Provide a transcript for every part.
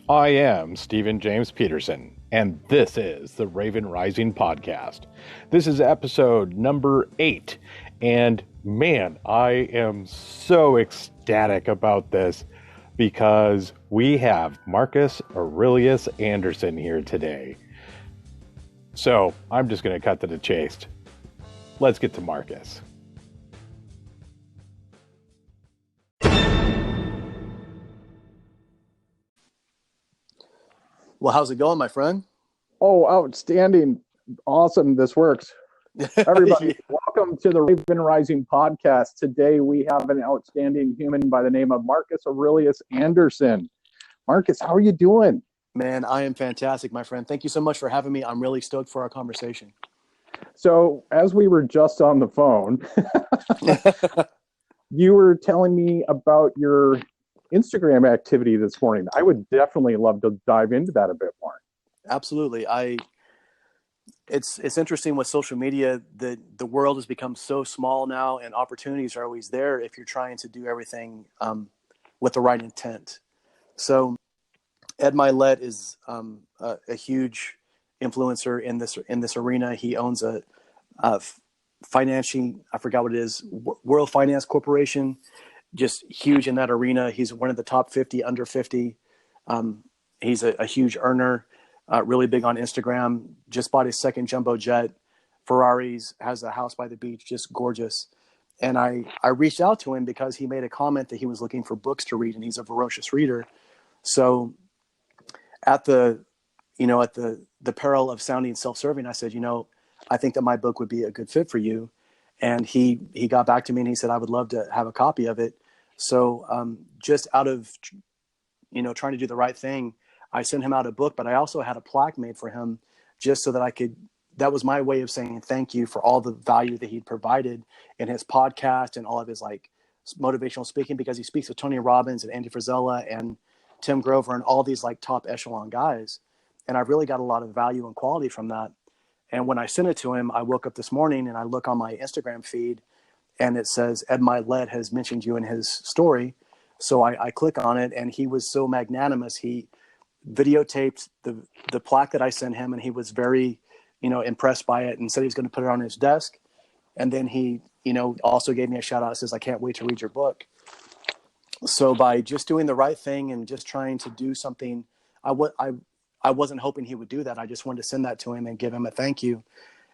I am Stephen James Peterson, and this is the Raven Rising Podcast. This is episode number 8, and man, I am so ecstatic about this because we have Marcus Aurelius Anderson here today. So I'm just going to cut to the chase. Let's get to Marcus. Well, how's it going, my friend? Oh, outstanding. Awesome. This works. Everybody, welcome to the Raven Rising Podcast. Today we have an outstanding human by the name of Marcus Aurelius Anderson. Marcus, how are you doing? Man, I am fantastic, my friend. Thank you so much for having me. I'm really stoked for our conversation. So, as we were just on the phone, you were telling me about your Instagram activity this morning. I would definitely love to dive into that a bit more. Absolutely. It's interesting with social media that the world has become so small now, and opportunities are always there if you're trying to do everything with the right intent. So Ed Milet is a huge influencer in this arena. He owns a financing, I forgot what it is, World Finance Corporation. Just huge in that arena. He's one of the top 50 under 50. He's a huge earner, really big on Instagram. Just bought his second jumbo jet, Ferraris, has a house by the beach, just gorgeous. And I reached out to him because he made a comment that he was looking for books to read, and he's a voracious reader. So at the peril of sounding self-serving, I said, I think that my book would be a good fit for you. And he got back to me and he said, I would love to have a copy of it. So just out of, trying to do the right thing, I sent him out a book, but I also had a plaque made for him just so that that was my way of saying thank you for all the value that he'd provided in his podcast and all of his motivational speaking, because he speaks with Tony Robbins and Andy Frisella and Tim Grover and all these top echelon guys. And I've really got a lot of value and quality from that. And when I sent it to him, I woke up this morning and I look on my Instagram feed and it says, Ed Milet has mentioned you in his story. So I click on it, and he was so magnanimous. He videotaped the plaque that I sent him, and he was very, impressed by it and said he's going to put it on his desk. And then he, also gave me a shout out. Says, I can't wait to read your book. So by just doing the right thing and just trying to do something, I wasn't hoping he would do that. I just wanted to send that to him and give him a thank you.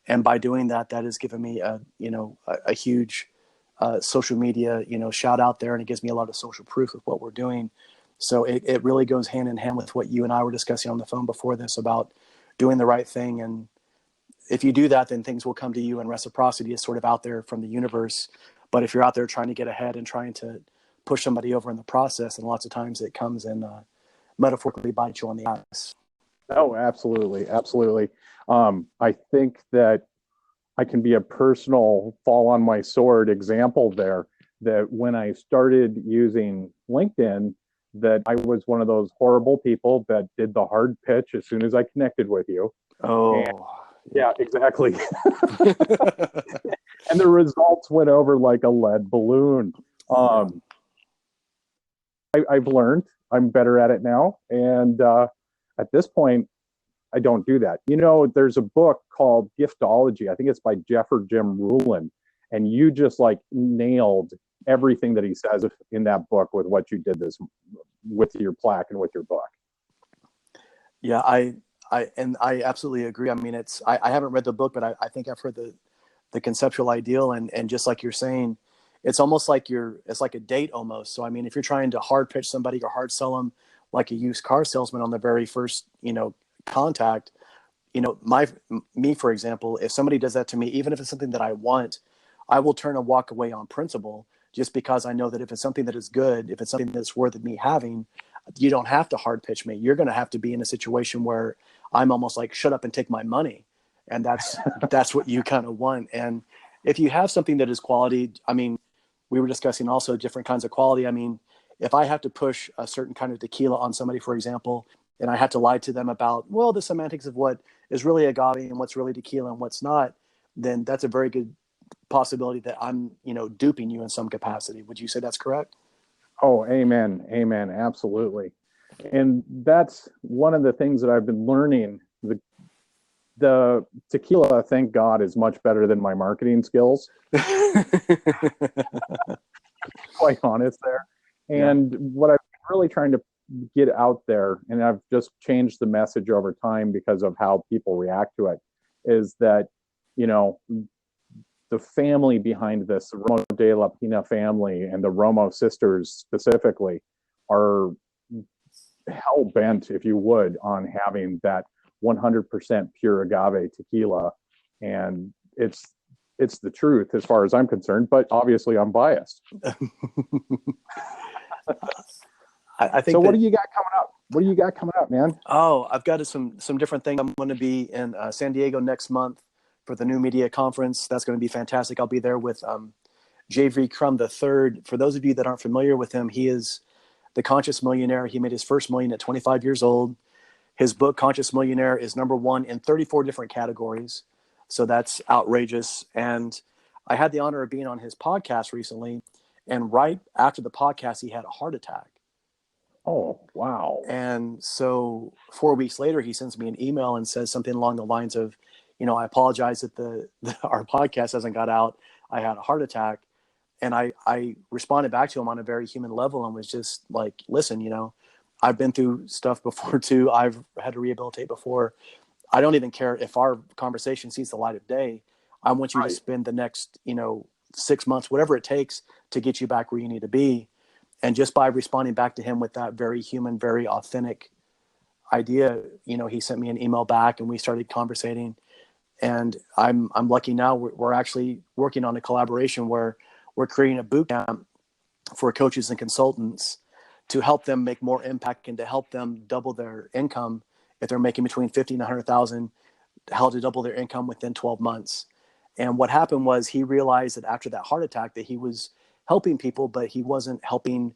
And by doing that, that has given me a huge social media, shout out there. And it gives me a lot of social proof of what we're doing. So it really goes hand in hand with what you and I were discussing on the phone before this about doing the right thing. And if you do that, then things will come to you, and reciprocity is sort of out there from the universe. But if you're out there trying to get ahead and trying to push somebody over in the process, and lots of times it comes and metaphorically bite you on the ass. Oh, absolutely. Absolutely. I think that I can be a personal fall on my sword example there, that when I started using LinkedIn, that I was one of those horrible people that did the hard pitch as soon as I connected with you. Oh, and, yeah, exactly. And the results went over like a lead balloon. I've learned. I'm better at it now. And at this point, I don't do that. There's a book called Giftology. I think it's by Jeff or Jim Rulin. And you just nailed everything that he says in that book with what you did with your plaque and with your book. Yeah, I absolutely agree. I mean, I haven't read the book, but I think I've heard the conceptual ideal. And just like you're saying, it's almost like it's like a date almost. So, I mean, if you're trying to hard pitch somebody or hard sell them like a used car salesman on the very first, contact, me, for example, if somebody does that to me, even if it's something that I want, I will turn and walk away on principle, just because I know that if it's something that is good, if it's something that's worth me having, you don't have to hard pitch me. You're going to have to be in a situation where I'm almost like, shut up and take my money. And that's what you kind of want. And if you have something that is quality, I mean, we were discussing also different kinds of quality. I mean, if I have to push a certain kind of tequila on somebody, for example, and I have to lie to them about, the semantics of what is really agave and what's really tequila and what's not, then that's a very good possibility that I'm, duping you in some capacity. Would you say that's correct? Oh, amen. Amen. Absolutely. And that's one of the things that I've been learning. The tequila, thank God, is much better than my marketing skills. Quite honest there. And what I've been really trying to get out there, and I've just changed the message over time because of how people react to it, is that, you know, the family behind this, the Romo de la Pina family and the Romo sisters specifically, are hell bent, if you would, on having that 100% pure agave tequila. And it's the truth as far as I'm concerned, but obviously I'm biased. I think so. What do you got coming up? What do you got coming up, man? Oh, I've got some different things. I'm going to be in San Diego next month for the New Media Conference. That's going to be fantastic. I'll be there with J.V. Crum III. For those of you that aren't familiar with him, he is the Conscious Millionaire. He made his first million at 25 years old. His book, Conscious Millionaire, is #1 in 34 different categories. So that's outrageous. And I had the honor of being on his podcast recently. And right after the podcast, he had a heart attack. Oh, wow. And so 4 weeks later, he sends me an email and says something along the lines of, I apologize that our podcast hasn't got out. I had a heart attack. And I responded back to him on a very human level and was just like, listen, I've been through stuff before too. I've had to rehabilitate before. I don't even care if our conversation sees the light of day. I want you to spend the next, 6 months, whatever it takes to get you back where you need to be. And just by responding back to him with that very human, very authentic idea, he sent me an email back and we started conversating. And I'm lucky now. We're actually working on a collaboration where we're creating a boot camp for coaches and consultants to help them make more impact and to help them double their income. If they're making between 50 and 100,000, how to double their income within 12 months. And what happened was he realized that after that heart attack that he was helping people, but he wasn't helping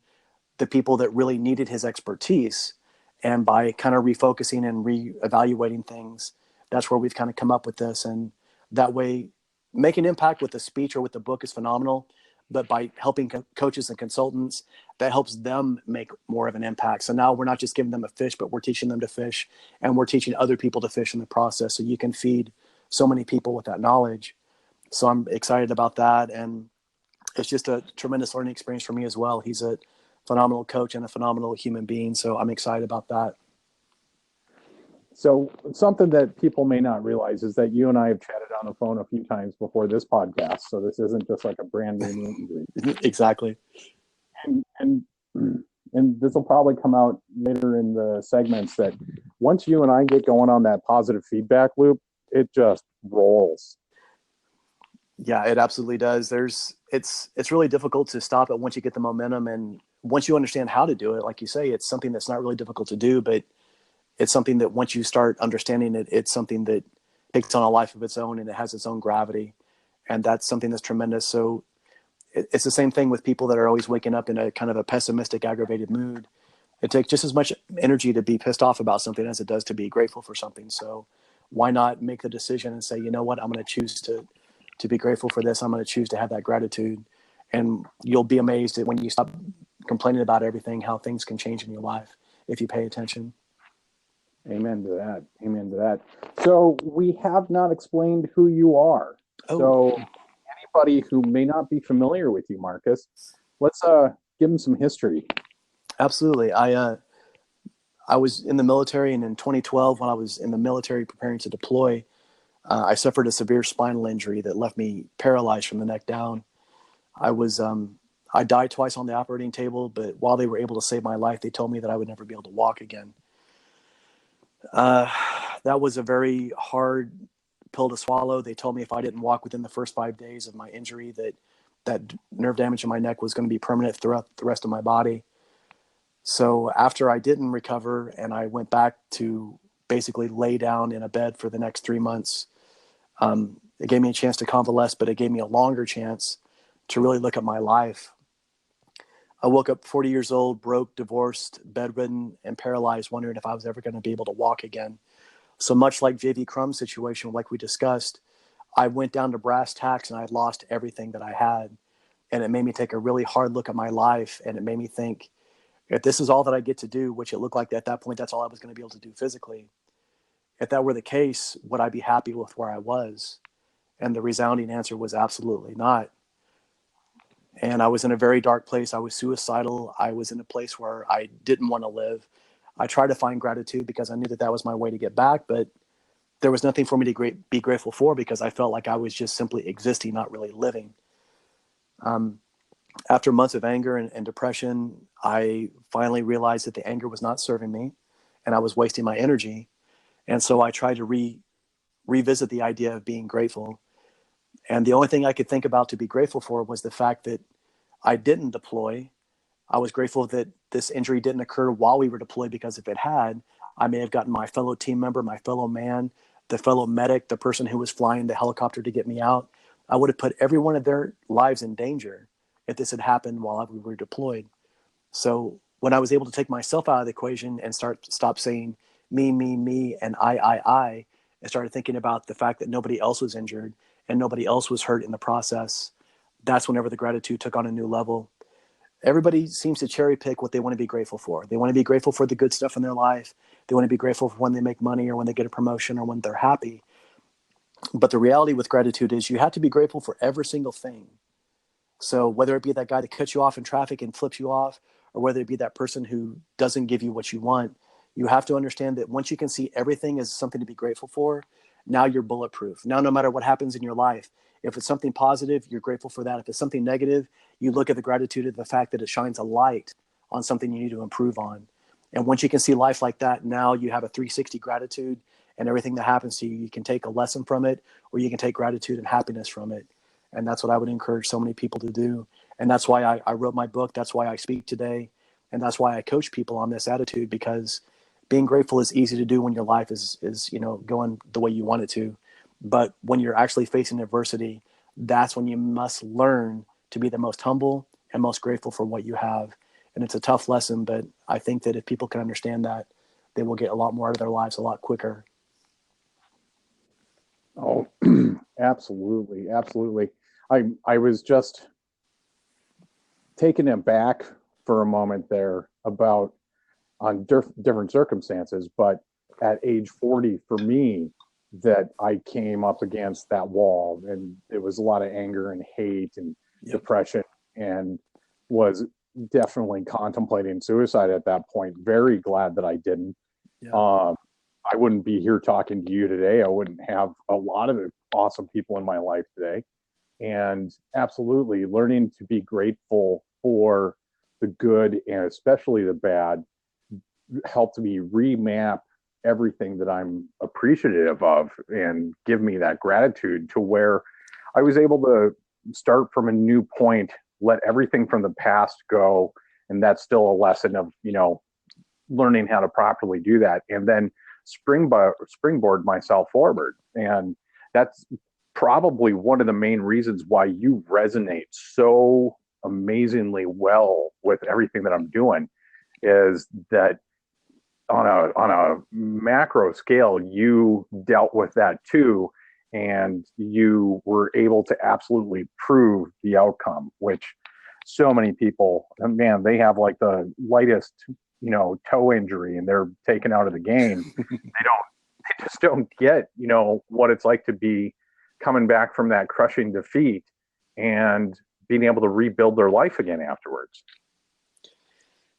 the people that really needed his expertise. And by kind of refocusing and reevaluating things, that's where we've kind of come up with this. And that way, making impact with the speech or with the book is phenomenal. But by helping coaches and consultants, that helps them make more of an impact. So now we're not just giving them a fish, but we're teaching them to fish, and we're teaching other people to fish in the process. So you can feed so many people with that knowledge. So I'm excited about that. And it's just a tremendous learning experience for me as well. He's a phenomenal coach and a phenomenal human being. So I'm excited about that. So something that people may not realize is that you and I have chatted on the phone a few times before this podcast. So this isn't just like a brand new movie. Exactly. And this will probably come out later in the segments that once you and I get going on that positive feedback loop, it just rolls. Yeah, it absolutely does. It's really difficult to stop it once you get the momentum, and once you understand how to do it. Like you say, it's something that's not really difficult to do, but it's something that once you start understanding it, it's something that takes on a life of its own and it has its own gravity. And that's something that's tremendous. So it's the same thing with people that are always waking up in a kind of a pessimistic, aggravated mood. It takes just as much energy to be pissed off about something as it does to be grateful for something. So why not make the decision and say, you know what, I'm going to choose to be grateful for this. I'm going to choose to have that gratitude. And you'll be amazed at when you stop complaining about everything, how things can change in your life if you pay attention. Amen to that. Amen to that. So we have not explained who you are. Oh. So anybody who may not be familiar with you, Marcus, let's give them some history. Absolutely. I was in the military, and in 2012, when I was in the military preparing to deploy, I suffered a severe spinal injury that left me paralyzed from the neck down. I died twice on the operating table, but while they were able to save my life, they told me that I would never be able to walk again. That was a very hard pill to swallow. They told me if I didn't walk within the first 5 days of my injury, that nerve damage in my neck was going to be permanent throughout the rest of my body. So after I didn't recover and I went back to basically lay down in a bed for the next 3 months, it gave me a chance to convalesce, but it gave me a longer chance to really look at my life. I woke up 40 years old, broke, divorced, bedridden, and paralyzed, wondering if I was ever going to be able to walk again. So much like J.V. Crum's situation, like we discussed, I went down to brass tacks and I had lost everything that I had. And it made me take a really hard look at my life. And it made me think, If this is all that I get to do, which it looked like at that point, that's all I was going to be able to do physically. If that were the case, would I be happy with where I was? And the resounding answer was absolutely not. And I was in a very dark place. I was suicidal. I was in a place where I didn't want to live. I tried to find gratitude because I knew that that was my way to get back, but there was nothing for me to be grateful for because I felt like I was just simply existing, not really living. After months of anger and depression, I finally realized that the anger was not serving me and I was wasting my energy. And so I tried to revisit the idea of being grateful. And the only thing I could think about to be grateful for was the fact that I didn't deploy. I was grateful that this injury didn't occur while we were deployed, because if it had, I may have gotten my fellow team member, my fellow man, the fellow medic, the person who was flying the helicopter to get me out. I would have put every one of their lives in danger if this had happened while we were deployed. So when I was able to take myself out of the equation and stop saying me, and I, and started thinking about the fact that nobody else was injured and nobody else was hurt in the process, that's whenever the gratitude took on a new level. Everybody seems to cherry pick what they want to be grateful for. They want to be grateful for the good stuff in their life. They want to be grateful for when they make money or when they get a promotion or when they're happy. But the reality with gratitude is you have to be grateful for every single thing. So whether it be that guy that cuts you off in traffic and flips you off, or whether it be that person who doesn't give you what you want, you have to understand that once you can see everything as something to be grateful for, now you're bulletproof. Now, no matter what happens in your life, if it's something positive, you're grateful for that. If it's something negative, you look at the gratitude of the fact that it shines a light on something you need to improve on. And once you can see life like that, now you have a 360 gratitude, and everything that happens to you, you can take a lesson from it, or you can take gratitude and happiness from it. And that's what I would encourage so many people to do. And that's why I wrote my book. That's why I speak today. And that's why I coach people on this attitude, because being grateful is easy to do when your life is going the way you want it to. But when you're actually facing adversity, that's when you must learn to be the most humble and most grateful for what you have. And it's a tough lesson, but I think that if people can understand that, they will get a lot more out of their lives a lot quicker. Oh, absolutely. Absolutely. I was just taken aback for a moment there about on different circumstances, but at age 40 for me, that I came up against that wall, and it was a lot of anger and hate and depression, and was definitely contemplating suicide at that point. Very glad that I didn't. I wouldn't be here talking to you today. I wouldn't have a lot of the awesome people in my life today. And absolutely learning to be grateful for the good and especially the bad helped me remap everything that I'm appreciative of and give me that gratitude to where I was able to start from a new point, let everything from the past go. And that's still a lesson of, learning how to properly do that. And then springboard myself forward. And that's probably one of the main reasons why you resonate so amazingly well with everything that I'm doing, is that on a macro scale, you dealt with that too, and you were able to absolutely prove the outcome, which so many people, man, they have like the lightest, toe injury and they're taken out of the game. They just don't get, what it's like to be coming back from that crushing defeat and being able to rebuild their life again afterwards.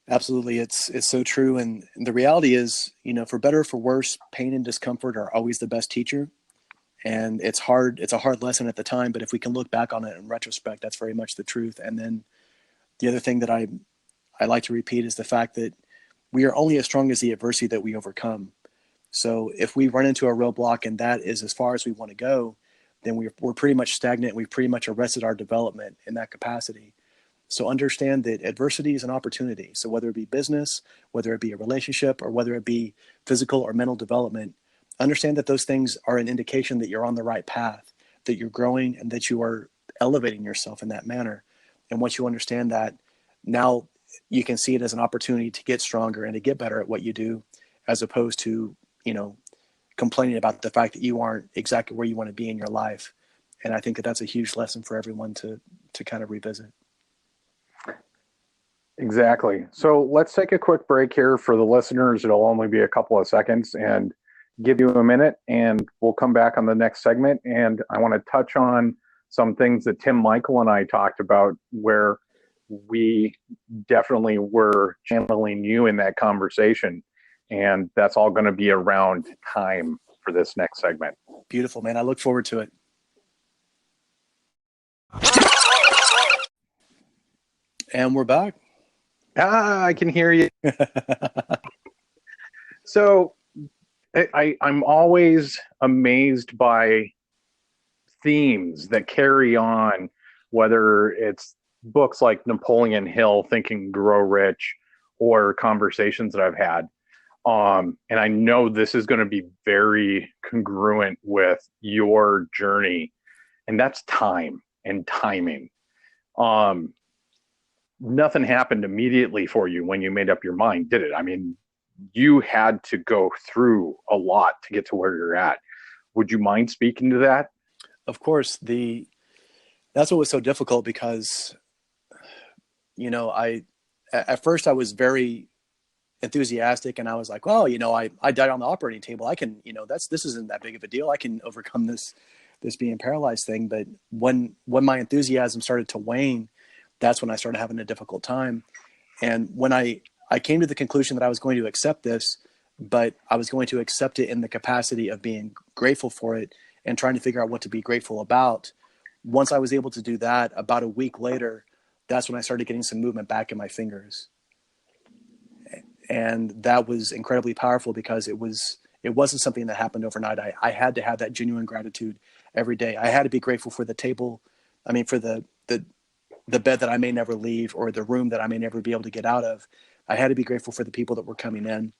Absolutely. It's so true. And the reality is, for better or for worse, pain and discomfort are always the best teacher. And it's hard. It's a hard lesson at the time, but if we can look back on it in retrospect, that's very much the truth. And then the other thing that I like to repeat is the fact that we are only as strong as the adversity that we overcome. So if we run into a roadblock and that is as far as we want to go, then we're pretty much stagnant. We've pretty much arrested our development in that capacity. So understand that adversity is an opportunity. So whether it be business, whether it be a relationship, or whether it be physical or mental development, understand that those things are an indication that you're on the right path, that you're growing, and that you are elevating yourself in that manner. And once you understand that, now you can see it as an opportunity to get stronger and to get better at what you do, as opposed to, complaining about the fact that you aren't exactly where you want to be in your life. And I think that that's a huge lesson for everyone to kind of revisit. Exactly. So let's take a quick break here for the listeners. It'll only be a couple of seconds and give you a minute, and we'll come back on the next segment. And I want to touch on some things that Tim Michael and I talked about where we definitely were channeling you in that conversation. And that's all going to be around time for this next segment. Beautiful, man. I look forward to it. And we're back. I can hear you. So I'm always amazed by themes that carry on, whether it's books like Napoleon Hill, Think and Grow Rich, or conversations that I've had. And I know this is going to be very congruent with your journey, and that's time and timing. Nothing happened immediately for you when you made up your mind, did it? I mean, you had to go through a lot to get to where you're at. Would you mind speaking to that? Of course, that's what was so difficult because, at first I was very enthusiastic and I was like, well, I died on the operating table. I can, this isn't that big of a deal. I can overcome this being paralyzed thing. But when my enthusiasm started to wane, that's when I started having a difficult time. And when I came to the conclusion that I was going to accept this, but I was going to accept it in the capacity of being grateful for it and trying to figure out what to be grateful about. Once I was able to do that, about a week later, that's when I started getting some movement back in my fingers. And that was incredibly powerful because it wasn't something that happened overnight. I had to have that genuine gratitude every day. I had to be grateful for the table. I mean, for the bed that I may never leave, or the room that I may never be able to get out of. I had to be grateful for the people that were coming in.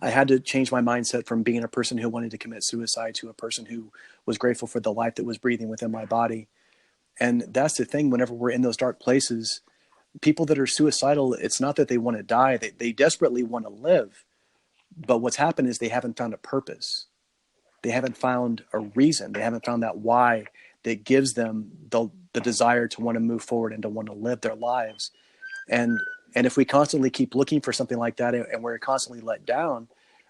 I had to change my mindset from being a person who wanted to commit suicide to a person who was grateful for the life that was breathing within my body. And that's the thing, whenever we're in those dark places, people that are suicidal, it's not that they want to die. They desperately want to live. But what's happened is they haven't found a purpose. They haven't found a reason. They haven't found that why that gives them the desire to want to move forward and to want to live their lives. And if we constantly keep looking for something like that and we're constantly let down,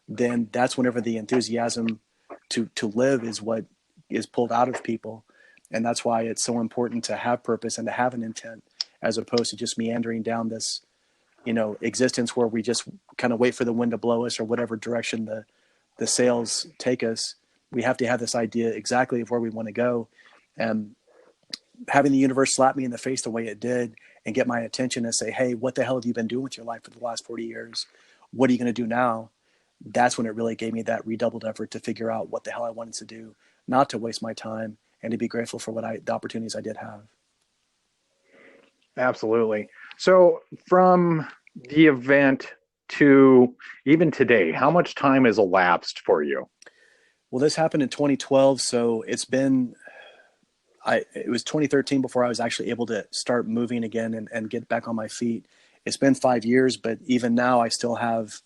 then that's whenever the enthusiasm to live is what is pulled out of people. And that's why it's so important to have purpose and to have an intent, as opposed to just meandering down this, existence where we just kind of wait for the wind to blow us or whatever direction the sails take us. We have to have this idea exactly of where we want to go. And having the universe slap me in the face the way it did and get my attention and say, hey, what the hell have you been doing with your life for the last 40 years? What are you going to do now? That's when it really gave me that redoubled effort to figure out what the hell I wanted to do, not to waste my time, and to be grateful for the opportunities I did have. Absolutely. So from the event to even today, how much time has elapsed for you? Well, this happened in 2012, so it was 2013 before I was actually able to start moving again and get back on my feet. It's been 5 years, but even now I still have,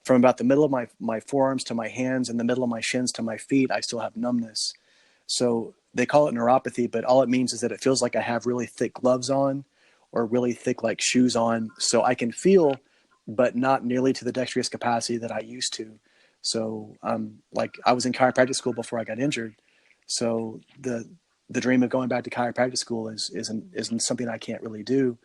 from about the middle of my forearms to my hands and the middle of my shins to my feet, I still have numbness. So they call it neuropathy, but all it means is that it feels like I have really thick gloves on or really thick like shoes on. So I can feel, but not nearly to the dexterous capacity that I used to. So like I was in chiropractic school before I got injured. So the dream of going back to chiropractic school isn't something I can't really do.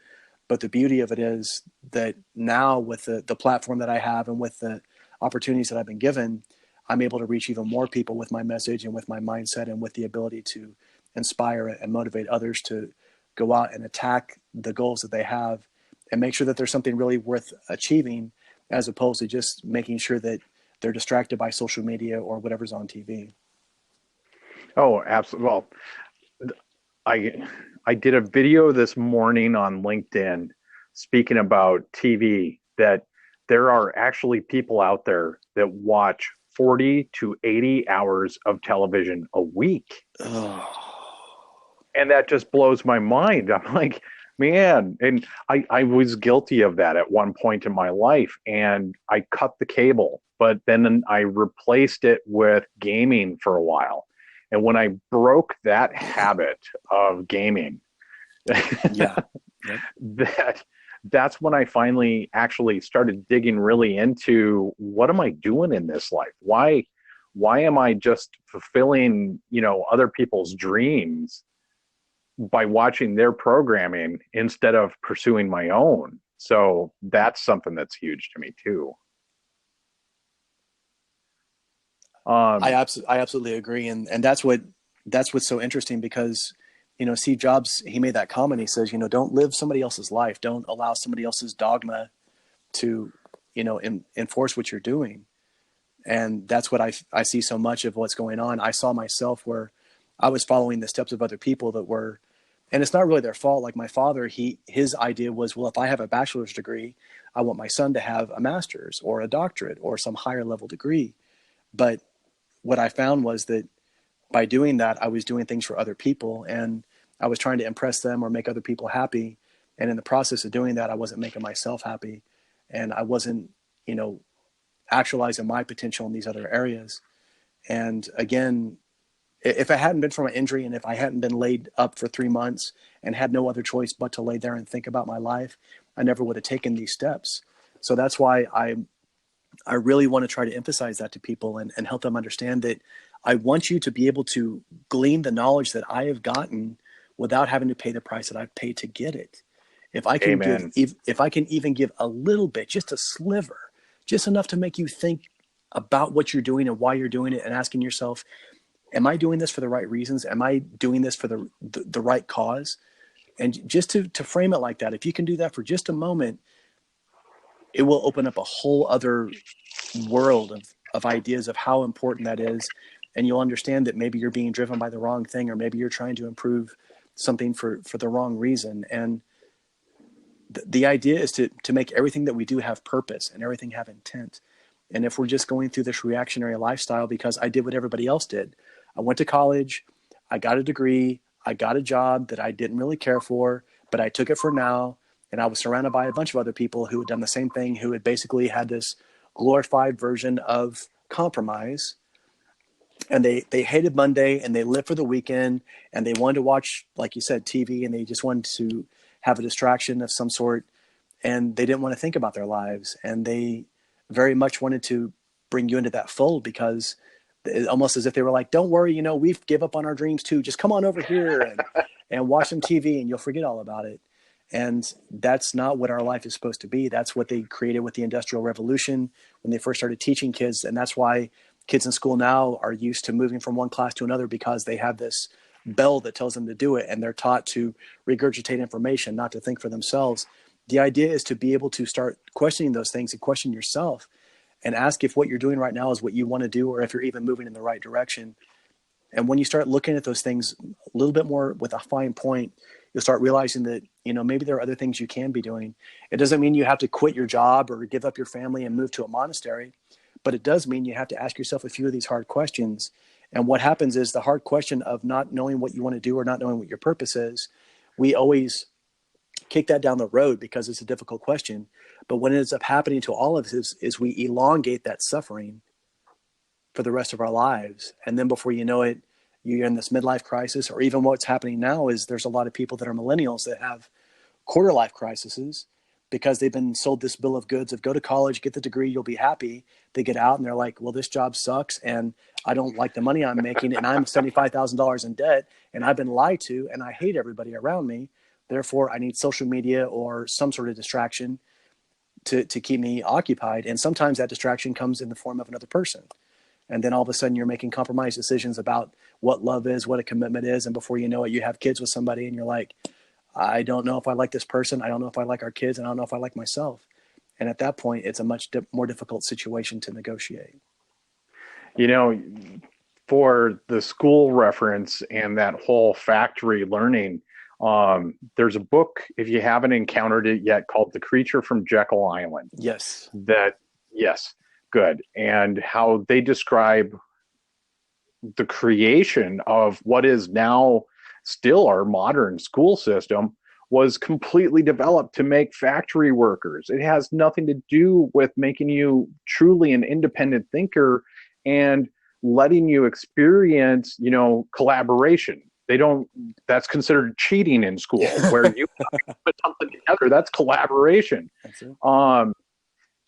But the beauty of it is that now with the platform that I have and with the opportunities that I've been given, I'm able to reach even more people with my message and with my mindset and with the ability to inspire and motivate others to go out and attack the goals that they have and make sure that there's something really worth achieving, as opposed to just making sure that they're distracted by social media or whatever's on TV. Oh, absolutely. Well, I did a video this morning on LinkedIn speaking about TV, that there are actually people out there that watch 40 to 80 hours of television a week. Oh. And that just blows my mind. I'm like, man, and I was guilty of that at one point in my life, and I cut the cable, but then I replaced it with gaming for a while. And when I broke that habit of gaming, Yeah. that that's when I finally actually started digging really into, what am I doing in this life? Why am I just fulfilling, other people's dreams by watching their programming instead of pursuing my own? So that's something that's huge to me too. I absolutely agree, and that's what's so interesting, because Steve Jobs, he made that comment. He says, don't live somebody else's life, don't allow somebody else's dogma to enforce what you're doing. And that's what I see so much of what's going on. I saw myself where I was following the steps of other people that were, and it's not really their fault. Like my father, his idea was, well, if I have a bachelor's degree, I want my son to have a master's or a doctorate or some higher level degree. But what I found was that by doing that, I was doing things for other people, and I was trying to impress them or make other people happy. And in the process of doing that, I wasn't making myself happy, and I wasn't, actualizing my potential in these other areas. And again, if it hadn't been for my injury, and if I hadn't been laid up for 3 months and had no other choice but to lay there and think about my life, I never would have taken these steps. So that's why I really want to try to emphasize that to people and help them understand that I want you to be able to glean the knowledge that I have gotten without having to pay the price that I've paid to get it. If I can if I can even give a little bit, just a sliver, just enough to make you think about what you're doing and why you're doing it, and asking yourself, am I doing this for the right reasons? Am I doing this for the right cause? And just to frame it like that, if you can do that for just a moment, it will open up a whole other world of ideas of how important that is. And you'll understand that maybe you're being driven by the wrong thing, or maybe you're trying to improve something for the wrong reason. And the idea is to make everything that we do have purpose and everything have intent. And if we're just going through this reactionary lifestyle because I did what everybody else did, I went to college, I got a degree, I got a job that I didn't really care for, but I took it for now. And I was surrounded by a bunch of other people who had done the same thing, who had basically had this glorified version of compromise. And they hated Monday, and they lived for the weekend, and they wanted to watch, like you said, TV, and they just wanted to have a distraction of some sort. And they didn't want to think about their lives. And they very much wanted to bring you into that fold, because almost as if they were like, don't worry, we've give up on our dreams too. Just come on over here and watch some TV and you'll forget all about it. And that's not what our life is supposed to be. That's what they created with the Industrial Revolution when they first started teaching kids. And that's why kids in school now are used to moving from one class to another, because they have this bell that tells them to do it. And they're taught to regurgitate information, not to think for themselves. The idea is to be able to start questioning those things and question yourself and ask if what you're doing right now is what you want to do, or if you're even moving in the right direction. And when you start looking at those things a little bit more with a fine point, you'll start realizing that, maybe there are other things you can be doing. It doesn't mean you have to quit your job or give up your family and move to a monastery, but it does mean you have to ask yourself a few of these hard questions. And what happens is the hard question of not knowing what you want to do or not knowing what your purpose is, we always kick that down the road because it's a difficult question. But what ends up happening to all of this is we elongate that suffering for the rest of our lives. And then before you know it, you're in this midlife crisis, or even what's happening now is there's a lot of people that are millennials that have quarter life crises because they've been sold this bill of goods of go to college, get the degree, you'll be happy. They get out and they're like, well, this job sucks and I don't like the money I'm making and I'm $75,000 in debt and I've been lied to and I hate everybody around me. Therefore, I need social media or some sort of distraction to keep me occupied. And sometimes that distraction comes in the form of another person. And then all of a sudden you're making compromised decisions about what love is, what a commitment is. And before you know it, you have kids with somebody and you're like, I don't know if I like this person. I don't know if I like our kids. And I don't know if I like myself. And at that point, it's a much more difficult situation to negotiate. For the school reference and that whole factory learning, there's a book, if you haven't encountered it yet, called The Creature from Jekyll Island. Yes. Yes, good. And how they describe the creation of what is now still our modern school system was completely developed to make factory workers. It has nothing to do with making you truly an independent thinker and letting you experience, collaboration. They don't, that's considered cheating in school where you put something together. That's collaboration. That's it.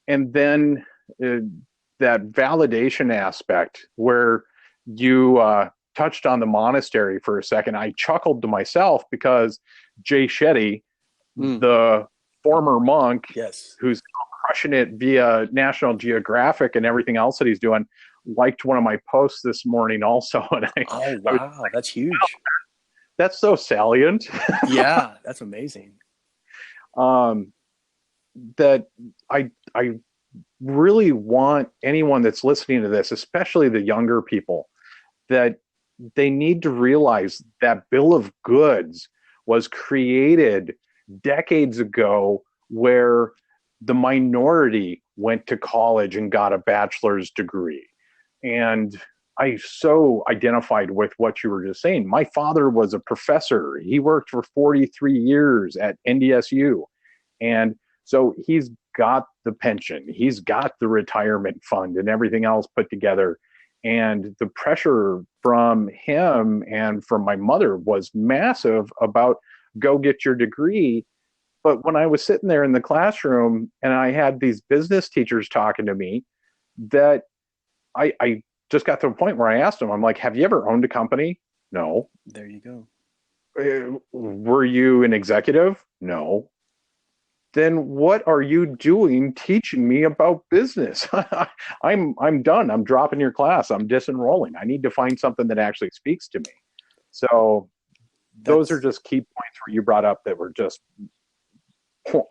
And then that validation aspect where you touched on the monastery for a second. I chuckled to myself because Jay Shetty, the former monk, Yes, who's crushing it via National Geographic and everything else that he's doing, liked one of my posts this morning also. And oh wow, that's huge. That's so salient. Yeah, that's amazing. That I really want anyone that's listening to this, especially the younger people, that they need to realize that bill of goods was created decades ago where the minority went to college and got a bachelor's degree. And I so identified with what you were just saying. My father was a professor. He worked for 43 years at NDSU. And so he's got the pension, he's got the retirement fund and everything else put together. And the pressure from him and from my mother was massive about go get your degree. But when I was sitting there in the classroom and I had these business teachers talking to me, that I just got to a point where I asked them, I'm like, have you ever owned a company? No. There you go. Were you an executive? No. Then what are you doing teaching me about business? I'm done. I'm dropping your class. I'm disenrolling. I need to find something that actually speaks to me. So those are just key points where you brought up that were just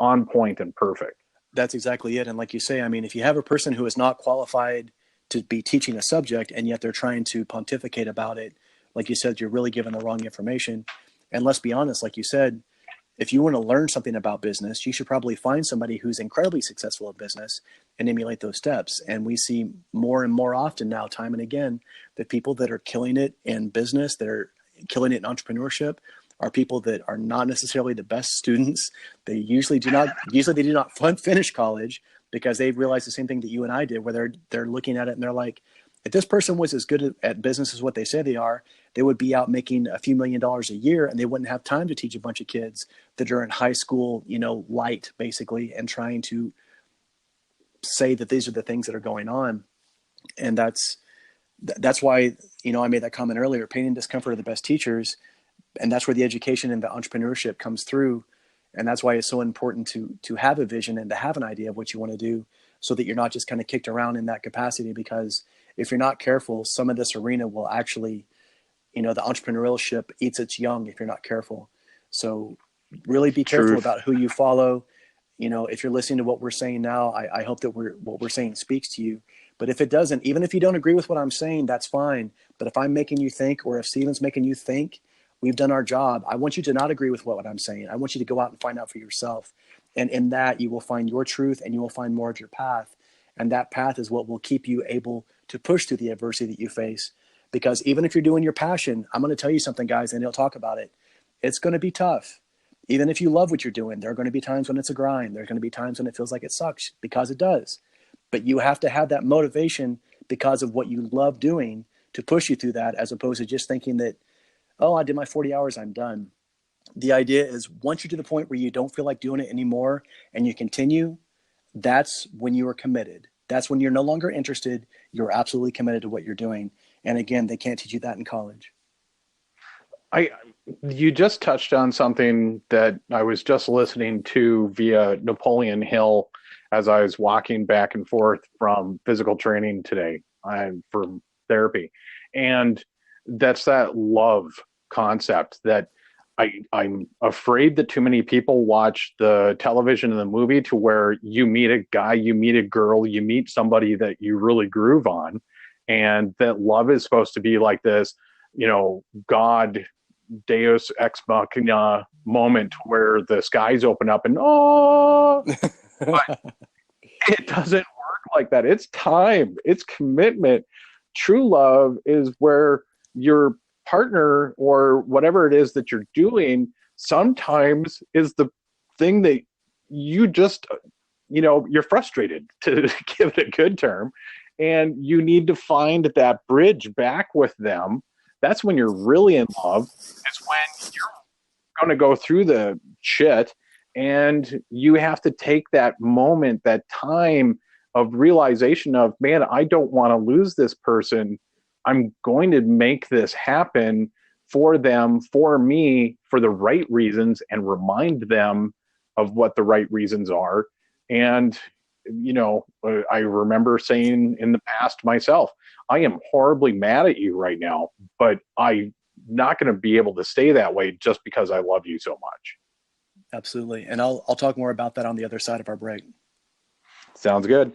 on point and perfect. That's exactly it. And like you say, I mean, if you have a person who is not qualified to be teaching a subject and yet they're trying to pontificate about it, like you said, you're really giving the wrong information. And let's be honest, like you said, if you want to learn something about business, you should probably find somebody who's incredibly successful at business and emulate those steps. And we see more and more often now, time and again, that people that are killing it in business, that are killing it in entrepreneurship, are people that are not necessarily the best students. They usually do not finish college because they've realized the same thing that you and I did, where they're looking at it and they're like, if this person was as good at business as what they say they are, they would be out making a few $1 million a year and they wouldn't have time to teach a bunch of kids that are in high school, light basically, and trying to say that these are the things that are going on. And that's why, I made that comment earlier, pain and discomfort are the best teachers. And that's where the education and the entrepreneurship comes through. And that's why it's so important to have a vision and to have an idea of what you want to do so that you're not just kind of kicked around in that capacity, because if you're not careful, some of this arena will actually, the entrepreneurship eats its young if you're not careful. So really be careful about who you follow. If you're listening to what we're saying now, I hope that what we're saying speaks to you. But if it doesn't, even if you don't agree with what I'm saying, that's fine. But if I'm making you think, or if Steven's making you think, we've done our job. I want you to not agree with what I'm saying. I want you to go out and find out for yourself. And in that, you will find your truth and you will find more of your path. And that path is what will keep you able to push through the adversity that you face. Because even if you're doing your passion, I'm going to tell you something, guys, and he'll talk about it. It's going to be tough. Even if you love what you're doing, there are going to be times when it's a grind. There are going to be times when it feels like it sucks, because it does. But you have to have that motivation because of what you love doing to push you through that, as opposed to just thinking that, oh, I did my 40 hours, I'm done. The idea is once you're to the point where you don't feel like doing it anymore and you continue, that's when you are committed. That's when you're no longer interested. You're absolutely committed to what you're doing. And again, they can't teach you that in college. You just touched on something that I was just listening to via Napoleon Hill as I was walking back and forth from physical training today for therapy. And that's that love concept that I'm afraid that too many people watch the television and the movie to where you meet a guy, you meet a girl, you meet somebody that you really groove on, and that love is supposed to be like this, God, Deus ex machina moment where the skies open up and but it doesn't work like that. It's time, it's commitment. True love is where your partner or whatever it is that you're doing sometimes is the thing that you just, you're frustrated, to give it a good term, and you need to find that bridge back with them That's when you're really in love. It's when you're going to go through the shit, and you have to take that moment, that time of realization of, man, I don't want to lose this person. I'm going to make this happen for them, for me, for the right reasons, and remind them of what the right reasons are. And, I remember saying in the past myself, I am horribly mad at you right now, but I'm not going to be able to stay that way just because I love you so much. Absolutely. And I'll talk more about that on the other side of our break. Sounds good.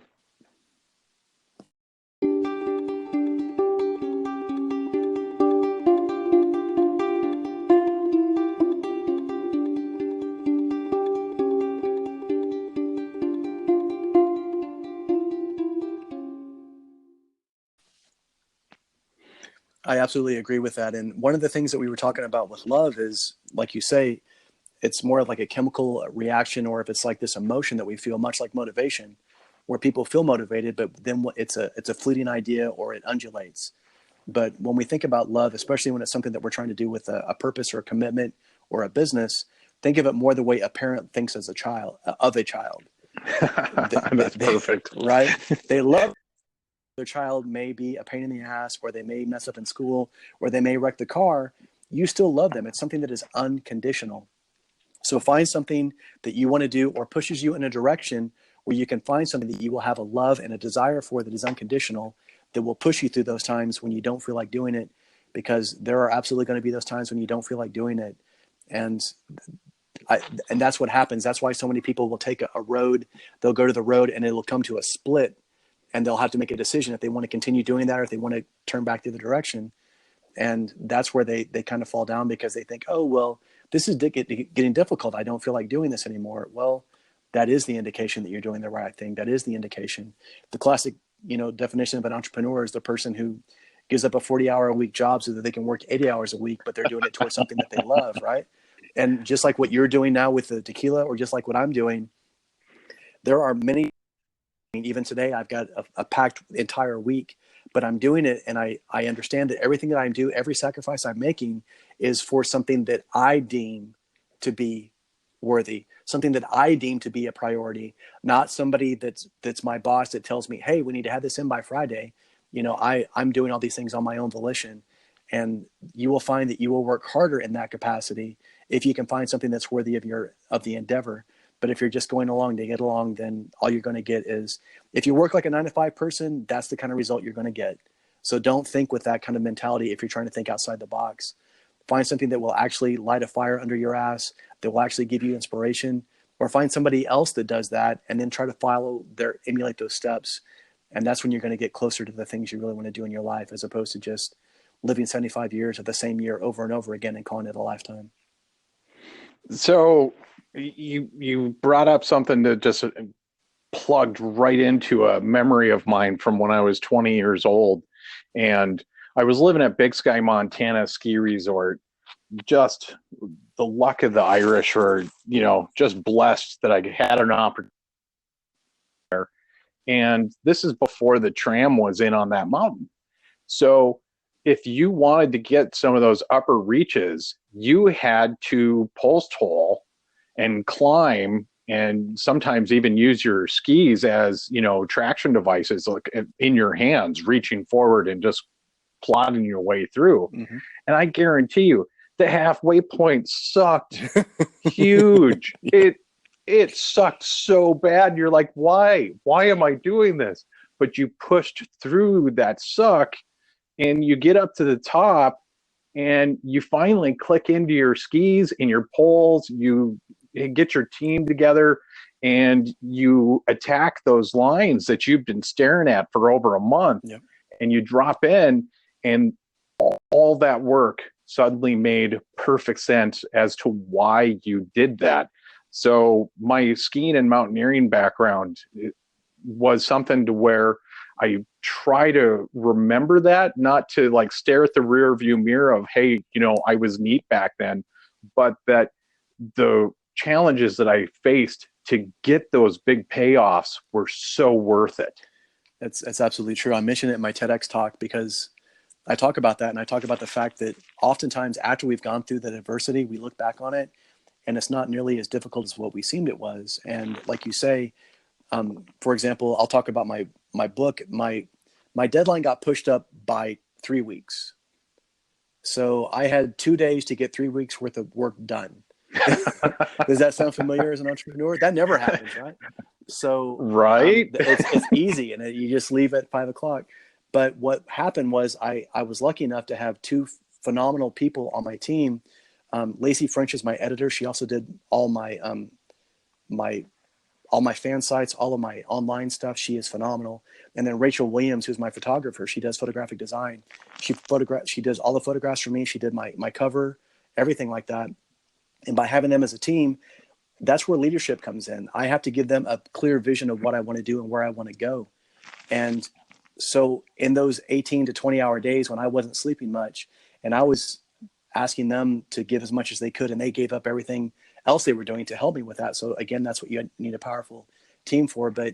I absolutely agree with that. And one of the things that we were talking about with love is, like you say, it's more like a chemical reaction, or if it's like this emotion that we feel, much like motivation, where people feel motivated, but then it's a fleeting idea, or it undulates. But when we think about love, especially when it's something that we're trying to do with a purpose or a commitment or a business, think of it more the way a parent thinks as a child, of a child. That's perfect. Right? They love their child may be a pain in the ass, or they may mess up in school, or they may wreck the car. You still love them. It's something that is unconditional. So find something that you want to do, or pushes you in a direction where you can find something that you will have a love and a desire for that is unconditional, that will push you through those times when you don't feel like doing it, because there are absolutely going to be those times when you don't feel like doing it. And that's what happens. That's why so many people will take a road. They'll go to the road and it'll come to a split, and they'll have to make a decision if they want to continue doing that or if they want to turn back the other direction. And that's where they kind of fall down, because they think, oh, well, this is getting difficult. I don't feel like doing this anymore. Well, that is the indication that you're doing the right thing. That is the indication. The classic, definition of an entrepreneur is the person who gives up a 40-hour-a-week job so that they can work 80 hours a week, but they're doing it towards something that they love, right? And just like what you're doing now with the tequila, or just like what I'm doing, there are many. Even today, I've got a packed entire week, but I'm doing it, and I understand that everything that I do, every sacrifice I'm making, is for something that I deem to be worthy, something that I deem to be a priority, not somebody that's my boss that tells me, hey, we need to have this in by Friday. I'm doing all these things on my own volition, and you will find that you will work harder in that capacity if you can find something that's worthy of the endeavor. But if you're just going along to get along, then all you're going to get is, if you work like a 9-to-5 person, that's the kind of result you're going to get. So don't think with that kind of mentality if you're trying to think outside the box. Find something that will actually light a fire under your ass, that will actually give you inspiration, or find somebody else that does that, and then try to emulate those steps. And that's when you're going to get closer to the things you really want to do in your life, as opposed to just living 75 years of the same year over and over again and calling it a lifetime. So you brought up something that just plugged right into a memory of mine from when I was 20 years old. And I was living at Big Sky, Montana ski resort. Just the luck of the Irish, or, just blessed that I had an opportunity there. And this is before the tram was in on that mountain. So if you wanted to get some of those upper reaches, you had to post hole and climb, and sometimes even use your skis as, traction devices, like in your hands, reaching forward and just plodding your way through. Mm-hmm. And I guarantee you, the halfway point sucked huge. It sucked so bad. You're like, why am I doing this? But you pushed through that suck, and you get up to the top, and you finally click into your skis and your poles. You get your team together, and you attack those lines that you've been staring at for over a month. Yep. And you drop in, and all that work suddenly made perfect sense as to why you did that. So my skiing and mountaineering background was something to where I try to remember that, not to like stare at the rear view mirror of, hey, I was neat back then, but that the challenges that I faced to get those big payoffs were so worth it. That's absolutely true. I mentioned it in my TEDx talk because I talk about that, and I talk about the fact that oftentimes after we've gone through the adversity, we look back on it, and it's not nearly as difficult as what we seemed it was. And like you say, for example, I'll talk about my book. My deadline got pushed up by 3 weeks, so I had 2 days to get 3 weeks worth of work done. Does that sound familiar as an entrepreneur? That never happens, right? So Right. it's easy, and you just leave at 5 o'clock. But what happened was I was lucky enough to have two phenomenal people on my team. Lacey French is my editor. She also did all my all my fan sites, all of my online stuff. She is phenomenal. And then Rachel Williams, who's my photographer, she does photographic design. She does all the photographs for me. She did my cover, everything like that. And by having them as a team, that's where leadership comes in. I have to give them a clear vision of what I want to do and where I want to go. And so in those 18 to 20-hour days when I wasn't sleeping much, and I was asking them to give as much as they could, and they gave up everything else they were doing to help me with that. So again, that's what you need a powerful team for. But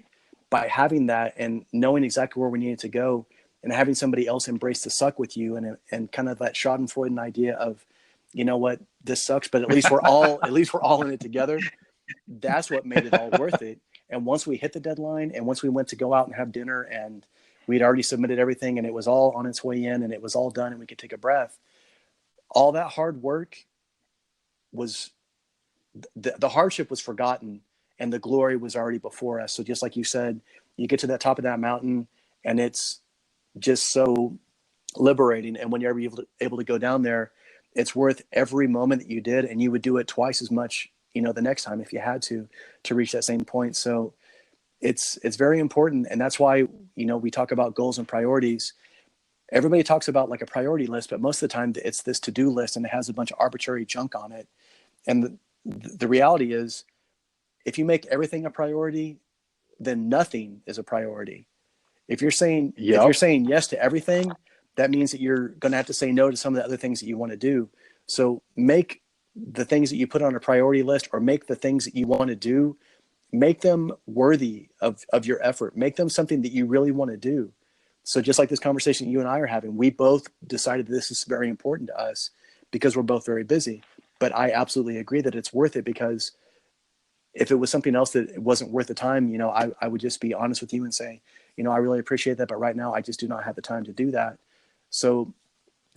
by having that and knowing exactly where we needed to go, and having somebody else embrace the suck with you, and kind of that Schadenfreude idea of, you know what, this sucks, but at least we're all in it together. That's what made it all worth it. And once we hit the deadline, and once we went to go out and have dinner, and we'd already submitted everything, and it was all on its way in, and it was all done, and we could take a breath, all that hard work was, the hardship was forgotten, and the glory was already before us. So just like you said, you get to the top of that mountain, and it's just so liberating. And when you're able to go down there, it's worth every moment that you did, and you would do it twice as much, the next time if you had to reach that same point. So it's very important. And that's why, we talk about goals and priorities. Everybody talks about like a priority list, but most of the time it's this to-do list, and it has a bunch of arbitrary junk on it. And the reality is, if you make everything a priority, then nothing is a priority. If you're saying yes to everything, that means that you're going to have to say no to some of the other things that you want to do. So make the things that you put on a priority list, or make the things that you want to do, make them worthy of your effort. Make them something that you really want to do. So just like this conversation you and I are having, we both decided this is very important to us because we're both very busy. But I absolutely agree that it's worth it, because if it was something else that it wasn't worth the time, I would just be honest with you and say, I really appreciate that, but right now I just do not have the time to do that. So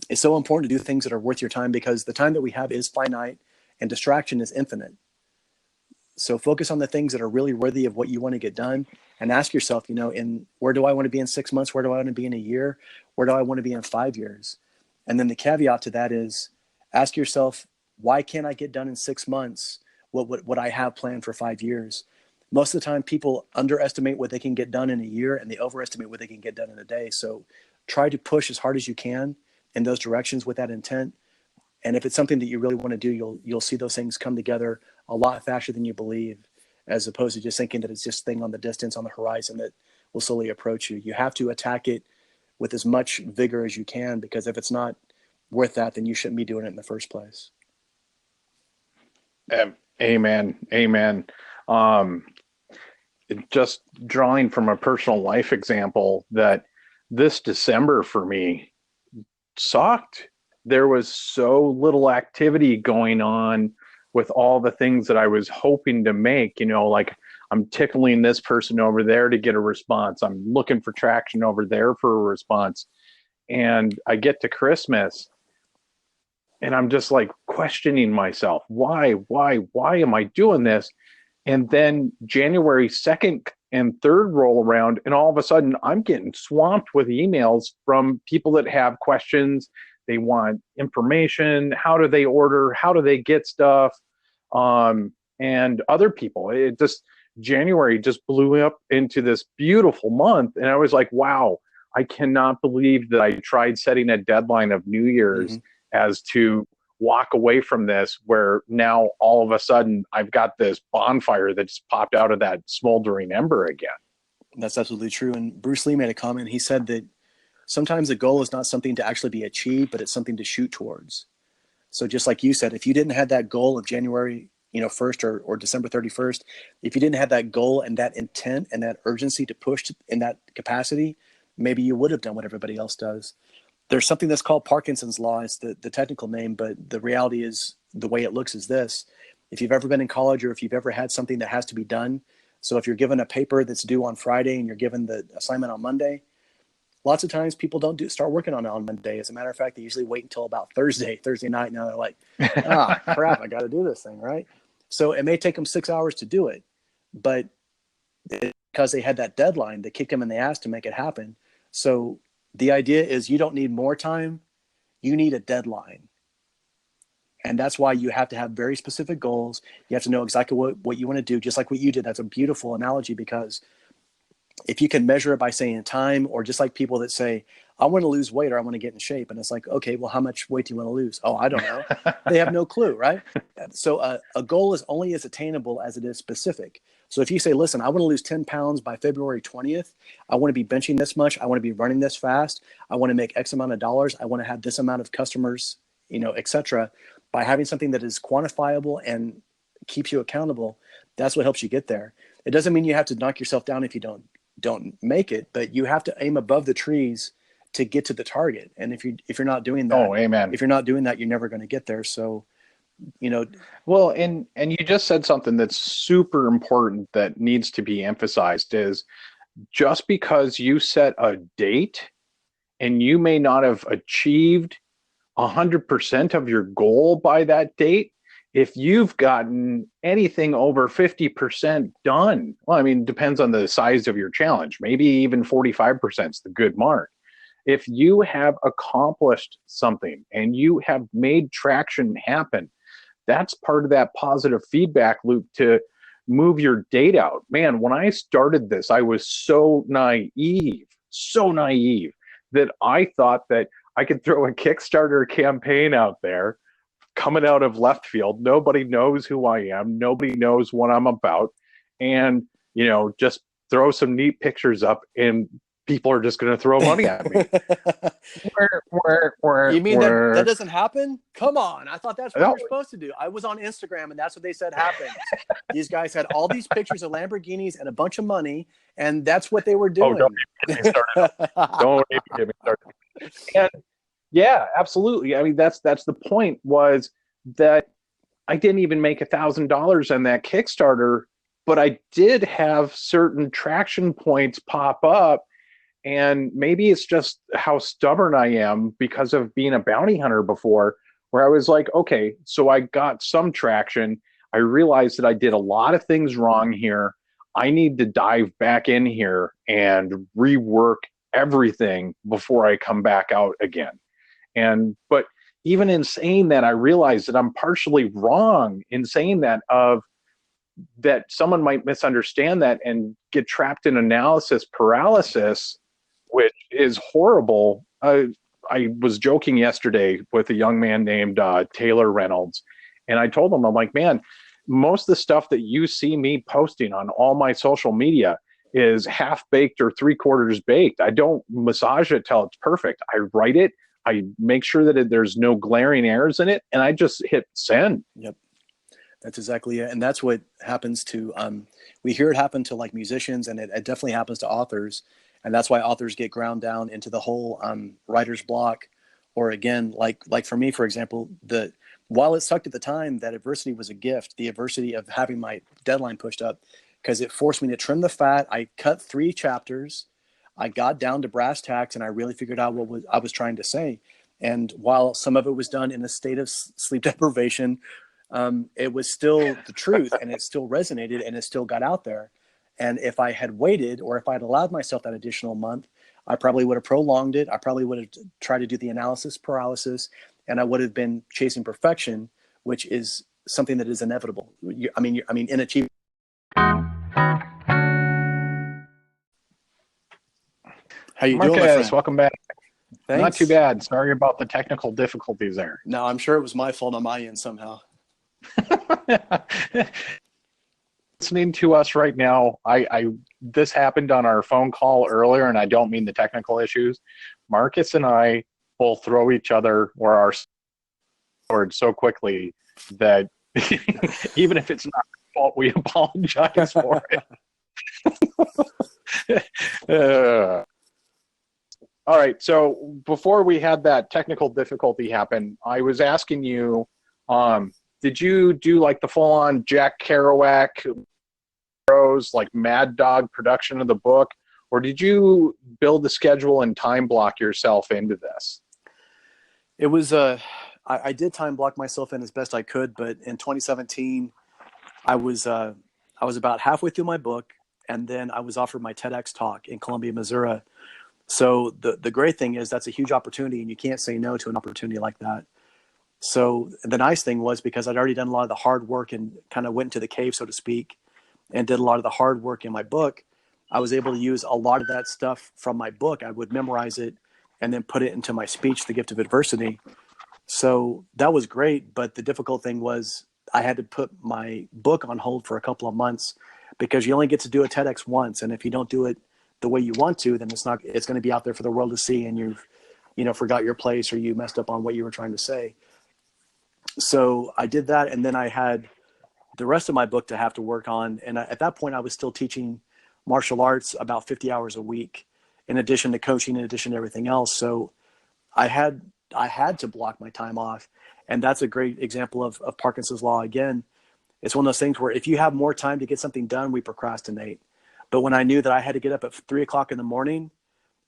it's so important to do things that are worth your time, because the time that we have is finite and distraction is infinite. So focus on the things that are really worthy of what you want to get done, and ask yourself, in where do I want to be in 6 months? Where do I want to be in a year? Where do I want to be in 5 years? And then the caveat to that is, ask yourself, why can't I get done in 6 months what I have planned for 5 years? Most of the time people underestimate what they can get done in a year, and they overestimate what they can get done in a day. So try to push as hard as you can in those directions with that intent. And if it's something that you really want to do, you'll see those things come together a lot faster than you believe, as opposed to just thinking that it's just a thing on the distance, on the horizon, that will slowly approach you. You have to attack it with as much vigor as you can, because if it's not worth that, then you shouldn't be doing it in the first place. Amen. Just drawing from a personal life example, that this December for me sucked. There was so little activity going on with all the things that I was hoping to make, like I'm tickling this person over there to get a response. I'm looking for traction over there for a response. And I get to Christmas and I'm just like questioning myself. Why am I doing this? And then January 2nd and 3rd roll around, and all of a sudden I'm getting swamped with emails from people that have questions. They want information. How do they order? How do they get stuff? And other people. January just blew up into this beautiful month. And I was like, wow, I cannot believe that I tried setting a deadline of New Year's as to walk away from this, where now all of a sudden I've got this bonfire that just popped out of that smoldering ember again. That's absolutely true. And Bruce Lee made a comment. He said that sometimes the goal is not something to actually be achieved, but it's something to shoot towards. So just like you said, if you didn't have that goal of January 1st or December 31st, if you didn't have that goal and that intent and that urgency to push in that capacity, maybe you would have done what everybody else does. there's something that's called Parkinson's law. It's the technical name, but the reality is the way it looks is this. If you've ever been in college or if you've ever had something that has to be done, so if you're given a paper that's due on Friday and you're given the assignment on Monday, lots of times people don't start working on it on Monday. As a matter of fact, they usually wait until about Thursday night. Now they're like, crap, I got to do this thing, right? So it may take them 6 hours to do it, but because they had that deadline, they kicked them in the ass to make it happen. So the idea is you don't need more time, you need a deadline. And that's why you have to have very specific goals. You have to know exactly what you want to do, just like what you did. That's a beautiful analogy, because if you can measure it by saying time, or just like people that say, I want to lose weight or I want to get in shape. And it's like, okay, well, how much weight do you want to lose? Oh, I don't know. They have no clue, right? So a goal is only as attainable as it is specific. So if you say, listen, I want to lose 10 pounds by February 20th. I want to be benching this much. I want to be running this fast. I want to make X amount of dollars. I want to have this amount of customers, et cetera. By having something that is quantifiable and keeps you accountable, that's what helps you get there. It doesn't mean you have to knock yourself down if you don't make it, but you have to aim above the trees to get to the target. And if you're not doing that, amen. If you're not doing that, you're never going to get there. So, well, and you just said something that's super important that needs to be emphasized is just because you set a date and you may not have achieved 100% of your goal by that date, if you've gotten anything over 50% done, well, I mean, depends on the size of your challenge. Maybe even 45% is the good mark. If you have accomplished something and you have made traction happen, that's part of that positive feedback loop to move your date out. Man, when I started this, I was so naive that I thought that I could throw a Kickstarter campaign out there coming out of left field. Nobody knows who I am. Nobody knows what I'm about. And, just throw some neat pictures up and people are just going to throw money at me. You mean that doesn't happen? Come on. I thought that's what you're supposed to do. I was on Instagram and that's what they said happens. These guys had all these pictures of Lamborghinis and a bunch of money, and that's what they were doing. Oh, don't even get me started. Don't even get me started. And yeah, absolutely. I mean, that's the point, was that I didn't even make $1,000 on that Kickstarter, but I did have certain traction points pop up. And maybe it's just how stubborn I am because of being a bounty hunter before, where I was like, okay, so I got some traction. I realized that I did a lot of things wrong here. I need to dive back in here and rework everything before I come back out again. But even in saying that, I realized that I'm partially wrong in saying that, that someone might misunderstand that and get trapped in analysis paralysis, which is horrible. I was joking yesterday with a young man named Taylor Reynolds, and I told him, I'm like, man, most of the stuff that you see me posting on all my social media is half-baked or three-quarters baked. I don't massage it till it's perfect. I write it, I make sure that there's no glaring errors in it, and I just hit send. Yep. That's exactly it. And that's what happens to, we hear it happen to like musicians, and it definitely happens to authors. And that's why authors get ground down into the whole writer's block. Or again, like for me, for example, while it sucked at the time, that adversity was a gift, the adversity of having my deadline pushed up, because it forced me to trim the fat. I cut 3 chapters. I got down to brass tacks, and I really figured out what I was trying to say. And while some of it was done in a state of sleep deprivation, it was still the truth, and it still resonated, and it still got out there. And if I had waited, or if I had allowed myself that additional month, I probably would have prolonged it. I probably would have tried to do the analysis paralysis, and I would have been chasing perfection, which is something that is inevitable. I mean, inachievable. How you doing, my friend? Welcome back. Thanks. Not too bad. Sorry about the technical difficulties there. No, I'm sure it was my fault on my end somehow. Listening to us right now, this happened on our phone call earlier, and I don't mean the technical issues. Marcus and I will throw each other or our sword so quickly that even if it's not our fault, we apologize for it. All right. So before we had that technical difficulty happen, I was asking you, did you do like the full on Jack Kerouac, like Mad Dog production of the book, or did you build the schedule and time block yourself into this? It was I did time block myself in as best I could, but in 2017, I was uh, I was about halfway through my book, and then I was offered my TEDx talk in Columbia, Missouri. So the great thing is that's a huge opportunity, and you can't say no to an opportunity like that. So the nice thing was because I'd already done a lot of the hard work and kind of went into the cave, so to speak, and did a lot of the hard work in my book, I was able to use a lot of that stuff from my book. I would memorize it and then put it into my speech, The Gift of Adversity. So that was great. But the difficult thing was I had to put my book on hold for a couple of months because you only get to do a TEDx once. And if you don't do it the way you want to, then it's going to be out there for the world to see. And forgot your place or you messed up on what you were trying to say. So I did that. And then I had the rest of my book to have to work on. And at that point, I was still teaching martial arts about 50 hours a week, in addition to coaching, in addition to everything else. So I had I had to block my time off, and that's a great example of Parkinson's law. Again, it's one of those things where if you have more time to get something done, we procrastinate. But when I knew that I had to get up at 3 o'clock in the morning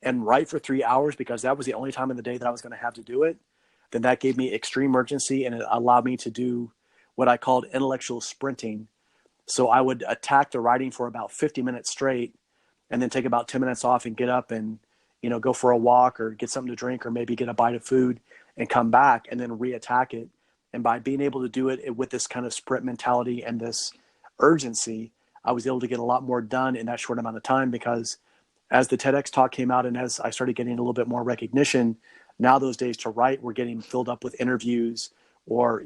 and write for 3 hours because that was the only time in the day that I was going to have to do it, then that gave me extreme urgency and it allowed me to do what I called intellectual sprinting. So I would attack the writing for about 50 minutes straight and then take about 10 minutes off and get up and, go for a walk or get something to drink or maybe get a bite of food and come back and then reattack it. And by being able to do it with this kind of sprint mentality and this urgency, I was able to get a lot more done in that short amount of time because as the TEDx talk came out and as I started getting a little bit more recognition, now those days to write were getting filled up with interviews or,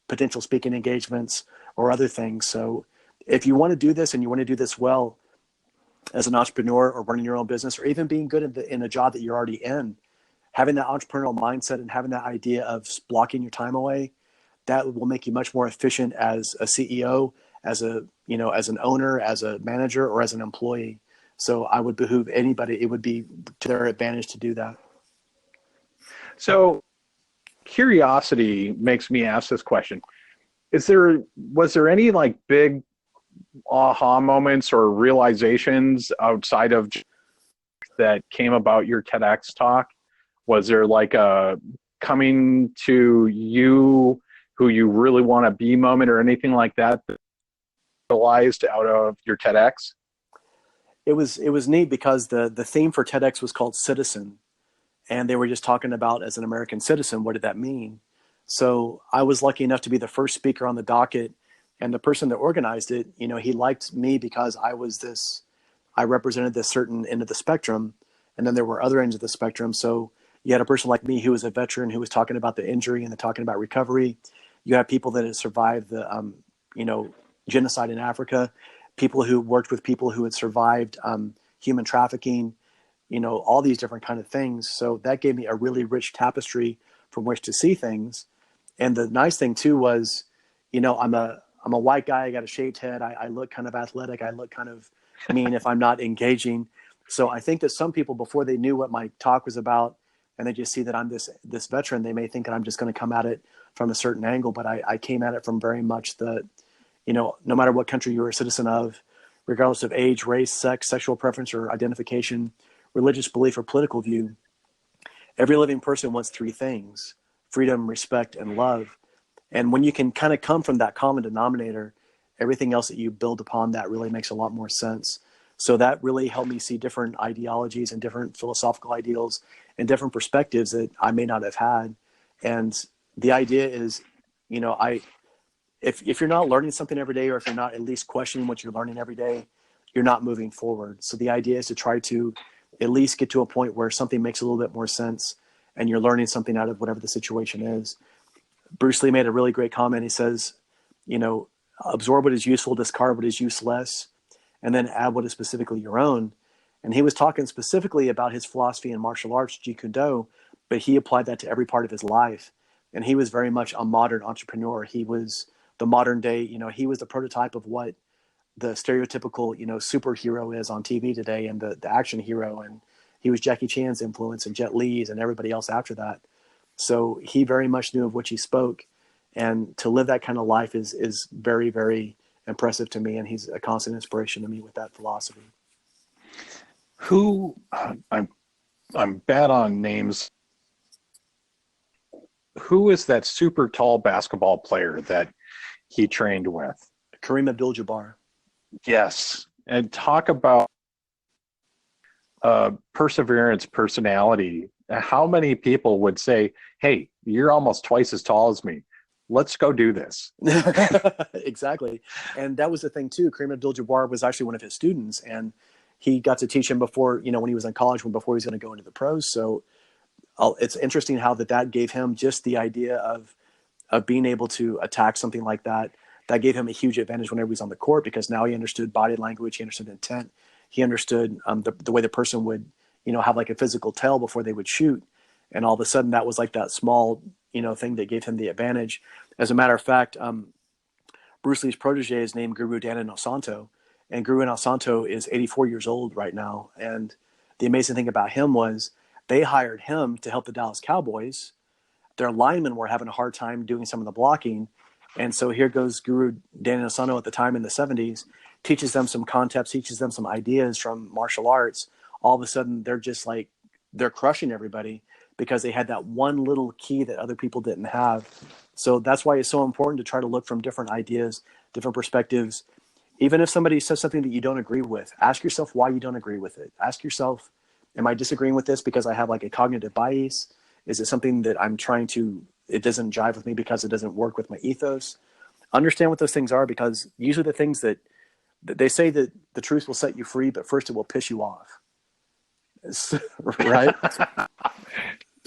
potential speaking engagements or other things. So if you want to do this and you want to do this well as an entrepreneur or running your own business or even being good in a job that you're already in, having that entrepreneurial mindset and having that idea of blocking your time away, that will make you much more efficient as a CEO, as an owner, as a manager, or as an employee. So I would behoove anybody, it would be to their advantage to do that. So curiosity makes me ask this question. Was there any like big aha moments or realizations outside of that came about your TEDx talk? Was there like a coming to you who you really want to be moment or anything like that realized out of your TEDx? It was neat because the theme for TEDx was called Citizen, and they were just talking about as an American citizen, what did that mean? So I was lucky enough to be the first speaker on the docket, and the person that organized it, he liked me because I represented this certain end of the spectrum, and then there were other ends of the spectrum. So you had a person like me who was a veteran who was talking about the injury and talking about recovery. You have people that had survived the, genocide in Africa, people who worked with people who had survived human trafficking, all these different kind of things. So that gave me a really rich tapestry from which to see things. And the nice thing too was, I'm a white guy. I got a shaved head. I look kind of athletic. I look kind of mean if I'm not engaging. So I think that some people, before they knew what my talk was about, and they just see that I'm this veteran, they may think that I'm just going to come at it from a certain angle. But I came at it from very much no matter what country you're a citizen of, regardless of age, race, sex, sexual preference, or identification, religious belief, or political view, every living person wants three things: freedom, respect, and love. And when you can kind of come from that common denominator, everything else that you build upon that really makes a lot more sense. So that really helped me see different ideologies and different philosophical ideals and different perspectives that I may not have had. And the idea is, if you're not learning something every day, or if you're not at least questioning what you're learning every day, you're not moving forward. So the idea is to try to at least get to a point where something makes a little bit more sense and you're learning something out of whatever the situation is. Bruce Lee made a really great comment. He says, absorb what is useful, discard what is useless, and then add what is specifically your own. And he was talking specifically about his philosophy in martial arts, Jeet Kune Do, but he applied that to every part of his life. And he was very much a modern entrepreneur. He was the modern day, he was the prototype of what the stereotypical, superhero is on TV today and the action hero. And he was Jackie Chan's influence and Jet Li's and everybody else after that. So he very much knew of which he spoke, and to live that kind of life is very, very impressive to me. And he's a constant inspiration to me with that philosophy. Who I'm bad on names. Who is that super tall basketball player that he trained with? Kareem Abdul-Jabbar. Yes. And talk about perseverance, personality. How many people would say, hey, you're almost twice as tall as me. Let's go do this. Exactly. And that was the thing too. Kareem Abdul-Jabbar was actually one of his students, and he got to teach him before, when he was in college, before he was going to go into the pros. So it's interesting how that gave him just the idea of being able to attack something like that. That gave him a huge advantage whenever he was on the court, because now he understood body language, he understood intent, he understood the way the person would, have like a physical tell before they would shoot. And all of a sudden that was like that small, thing that gave him the advantage. As a matter of fact, Bruce Lee's protege is named Guru Dan Inosanto, and Guru Inosanto is 84 years old right now. And the amazing thing about him was they hired him to help the Dallas Cowboys. Their linemen were having a hard time doing some of the blocking. And so here goes Guru Dan Inosanto at the time in the 70s, teaches them some concepts, teaches them some ideas from martial arts. All of a sudden, they're just like, they're crushing everybody because they had that one little key that other people didn't have. So that's why it's so important to try to look from different ideas, different perspectives. Even if somebody says something that you don't agree with, ask yourself why you don't agree with it. Ask yourself, am I disagreeing with this because I have like a cognitive bias? Is it something that it doesn't jive with me because it doesn't work with my ethos? Understand what those things are, because usually the things that they say that the truth will set you free, but first it will piss you off. Right?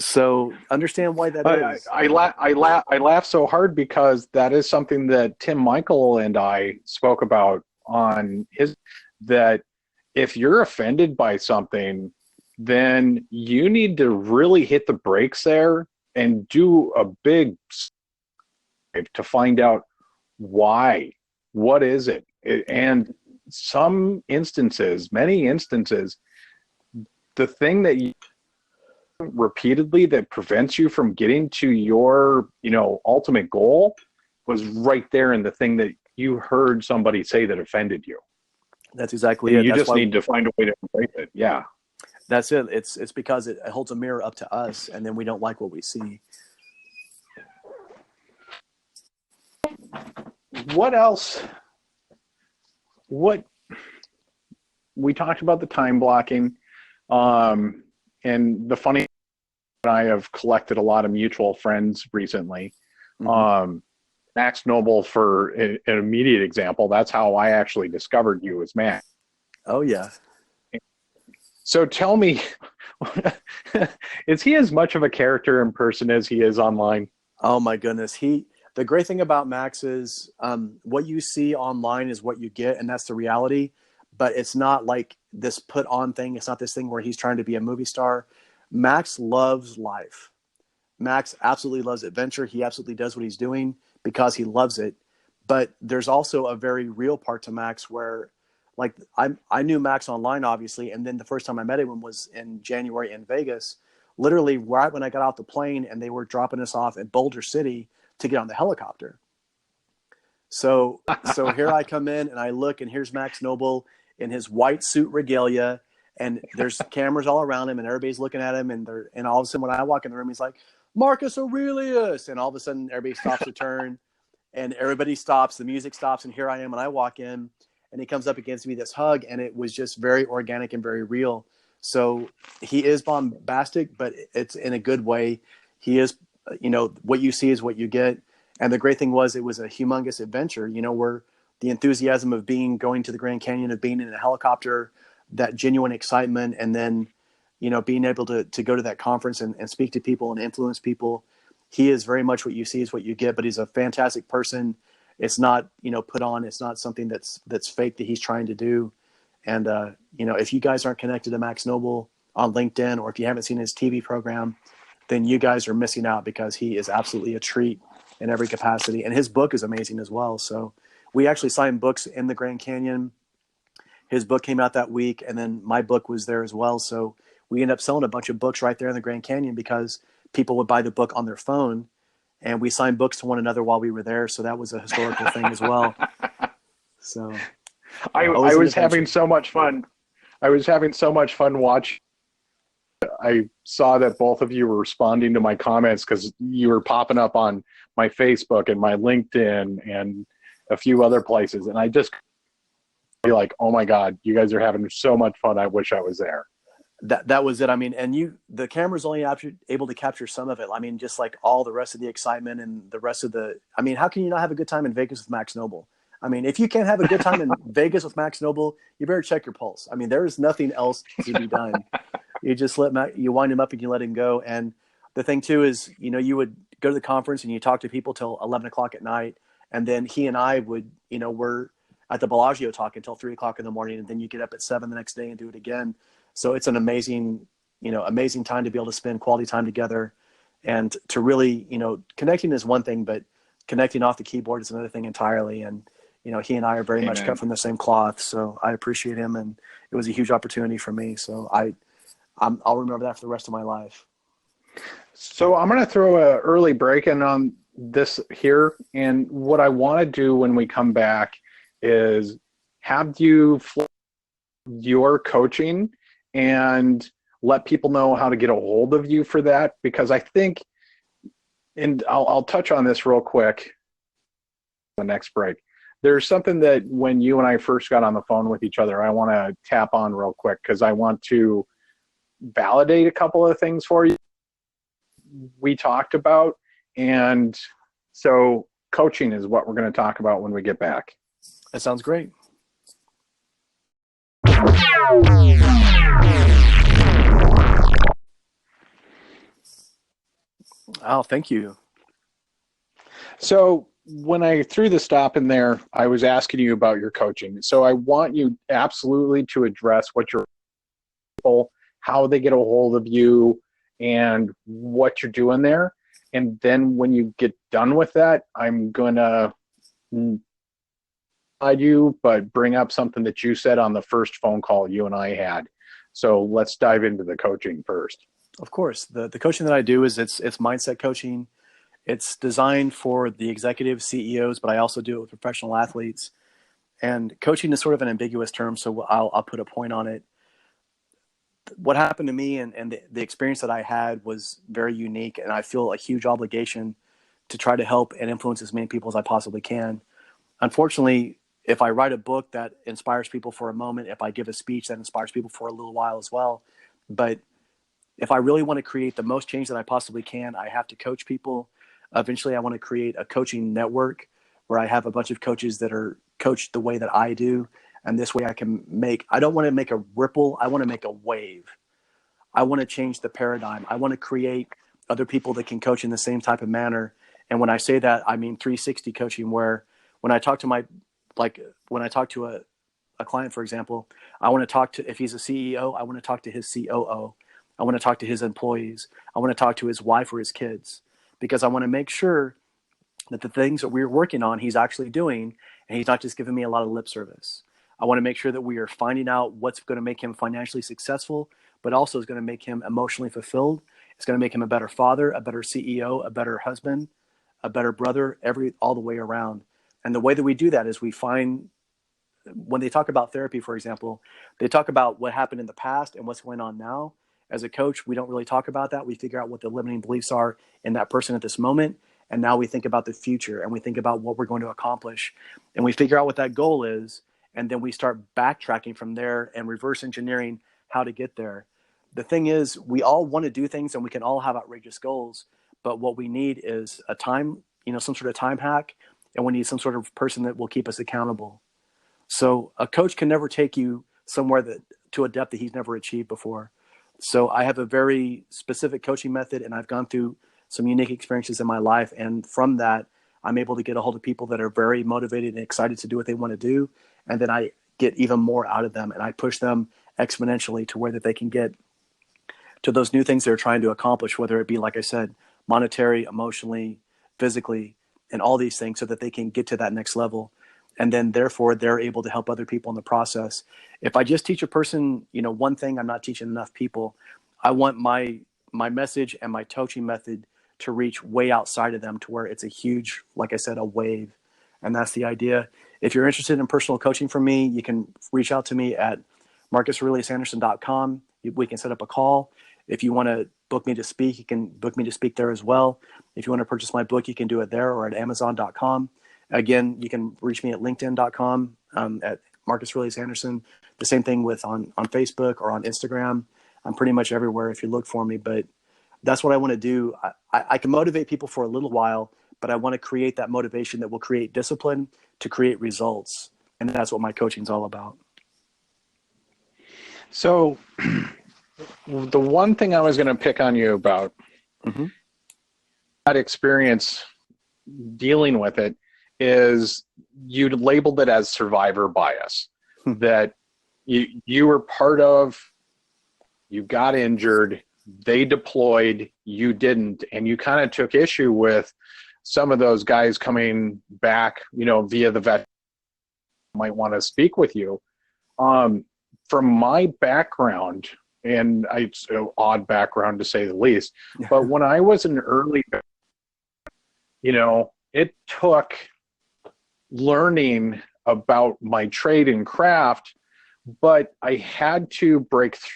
So understand why that is. I laugh so hard because that is something that Tim Michael and I spoke about on that if you're offended by something, then you need to really hit the brakes there and do a big to find out why. What is it? And many instances, the thing that you repeatedly that prevents you from getting to your, ultimate goal was right there in the thing that you heard somebody say that offended you. That's exactly it. You just need to find a way to break it. Yeah. That's it. It's because it holds a mirror up to us, and then we don't like what we see. What else? We talked about the time blocking, and the funny, I have collected a lot of mutual friends recently. Mm-hmm. Max Noble, for an immediate example, that's how I actually discovered you as Max. Oh yeah. So tell me, is he as much of a character in person as he is online? Oh my goodness. The great thing about Max is what you see online is what you get, and that's the reality. But it's not like this put on thing. It's not this thing where he's trying to be a movie star. Max loves life. Max absolutely loves adventure. He absolutely does what he's doing because he loves it. But there's also a very real part to Max where, like, I knew Max online, obviously, and then the first time I met him was in January in Vegas, literally right when I got off the plane and they were dropping us off at Boulder City to get on the helicopter. So here I come in and I look, and here's Max Noble in his white suit regalia, and there's cameras all around him, and everybody's looking at him, and all of a sudden when I walk in the room, he's like, Marcus Aurelius, and all of a sudden everybody stops to turn, and everybody stops, the music stops, and here I am, and I walk in, and he comes up against me, this hug, and it was just very organic and very real. So he is bombastic, but it's in a good way. He is, what you see is what you get. And the great thing was, it was a humongous adventure, where the enthusiasm of going to the Grand Canyon, of being in a helicopter, that genuine excitement, and then, being able to go to that conference and speak to people and influence people. He is very much what you see is what you get, but he's a fantastic person. It's not, put on. It's not something that's fake that he's trying to do. And, if you guys aren't connected to Max Noble on LinkedIn, or if you haven't seen his TV program, then you guys are missing out, because he is absolutely a treat in every capacity. And his book is amazing as well. So we actually signed books in the Grand Canyon. His book came out that week, and then my book was there as well. So we ended up selling a bunch of books right there in the Grand Canyon because people would buy the book on their phone, and we signed books to one another while we were there. So that was a historical thing as well. So I was having so much fun. I was having so much fun watching. I saw that both of you were responding to my comments because you were popping up on my Facebook and my LinkedIn and a few other places. And I just be like, oh my God, you guys are having so much fun. I wish I was there. That was it. I mean, and the camera's only able to capture some of it. I mean, just like all the rest of the excitement and the rest of I mean, how can you not have a good time in Vegas with Max Noble? I mean, if you can't have a good time in Vegas with Max Noble, you better check your pulse. I mean, there is nothing else to be done. You just you wind him up and you let him go. And the thing too is, you would go to the conference and you talk to people till 11 o'clock at night. And then he and I would, we're at the Bellagio talking until 3 o'clock in the morning. And then you get up at 7 the next day and do it again. So it's an amazing time to be able to spend quality time together, and to really, connecting is one thing, but connecting off the keyboard is another thing entirely. And, he and I are very much cut from the same cloth. So I appreciate him, and it was a huge opportunity for me. So I'll remember that for the rest of my life. So I'm going to throw an early break in on this here. And what I want to do when we come back is have you your coaching and let people know how to get a hold of you for that. Because I think, and I'll touch on this real quick, the next break. There's something that when you and I first got on the phone with each other, I want to tap on real quick because I want to validate a couple of things for you we talked about. And so coaching is what we're going to talk about when we get back. That sounds great. Oh, thank you. So when I threw the stop in there, I was asking you about your coaching. So I want you absolutely to address what your people, how they get a hold of you, and what you're doing there. And then when you get done with that, I'm going to guide you, but bring up something that you said on the first phone call you and I had. So let's dive into the coaching first. Of course. The coaching that I do is it's mindset coaching. It's designed for the executive CEOs, but I also do it with professional athletes. And coaching is sort of an ambiguous term, so I'll put a point on it. What happened to me and the experience that I had was very unique, and I feel a huge obligation to try to help and influence as many people as I possibly can. Unfortunately, if I write a book that inspires people for a moment, if I give a speech that inspires people for a little while as well, but if I really want to create the most change that I possibly can, I have to coach people. Eventually, I want to create a coaching network where I have a bunch of coaches that are coached the way that I do. And this way I don't want to make a ripple. I want to make a wave. I want to change the paradigm. I want to create other people that can coach in the same type of manner. And when I say that, I mean 360 coaching, where when I talk to a client, for example, I want to talk to, if he's a CEO, I want to talk to his COO. I want to talk to his employees. I want to talk to his wife or his kids, because I want to make sure that the things that we're working on, he's actually doing, and he's not just giving me a lot of lip service. I want to make sure that we are finding out what's going to make him financially successful, but also is going to make him emotionally fulfilled. It's going to make him a better father, a better CEO, a better husband, a better brother, all the way around. And the way that we do that is when they talk about therapy, for example, they talk about what happened in the past and what's going on now. As a coach, we don't really talk about that. We figure out what the limiting beliefs are in that person at this moment. And now we think about the future, and we think about what we're going to accomplish, and we figure out what that goal is. And then we start backtracking from there and reverse engineering how to get there. The thing is, we all want to do things and we can all have outrageous goals, but what we need is a time, some sort of time hack, and we need some sort of person that will keep us accountable. So a coach can never take you somewhere to a depth that he's never achieved before. So I have a very specific coaching method, and I've gone through some unique experiences in my life. And from that, I'm able to get a hold of people that are very motivated and excited to do what they want to do. And then I get even more out of them, and I push them exponentially to where that they can get to those new things they're trying to accomplish, whether it be, like I said, monetary, emotionally, physically, and all these things, so that they can get to that next level. And then therefore they're able to help other people in the process. If I just teach a person, one thing, I'm not teaching enough people. I want my message and my coaching method to reach way outside of them, to where it's a huge, like I said, a wave. And that's the idea. If you're interested in personal coaching from me, you can reach out to me at marcusaureliusanderson.com. We can set up a call. If you want to book me to speak, you can book me to speak there as well. If you want to purchase my book, you can do it there or at amazon.com. Again, you can reach me at linkedin.com, at Marcus Aurelius Anderson. The same thing with on Facebook or on Instagram. I'm pretty much everywhere if you look for me. But that's what I want to do. I can motivate people for a little while, but I want to create that motivation that will create discipline to create results. And that's what my coaching is all about. So the one thing I was going to pick on you about that experience dealing with it is you labeled it as survivor bias, that you were part of, you got injured, they deployed, you didn't, and you kind of took issue with some of those guys coming back, via the vet might want to speak with you. From my background, and it's an odd background to say the least, but when I was an early, it took learning about my trade and craft, but I had to break through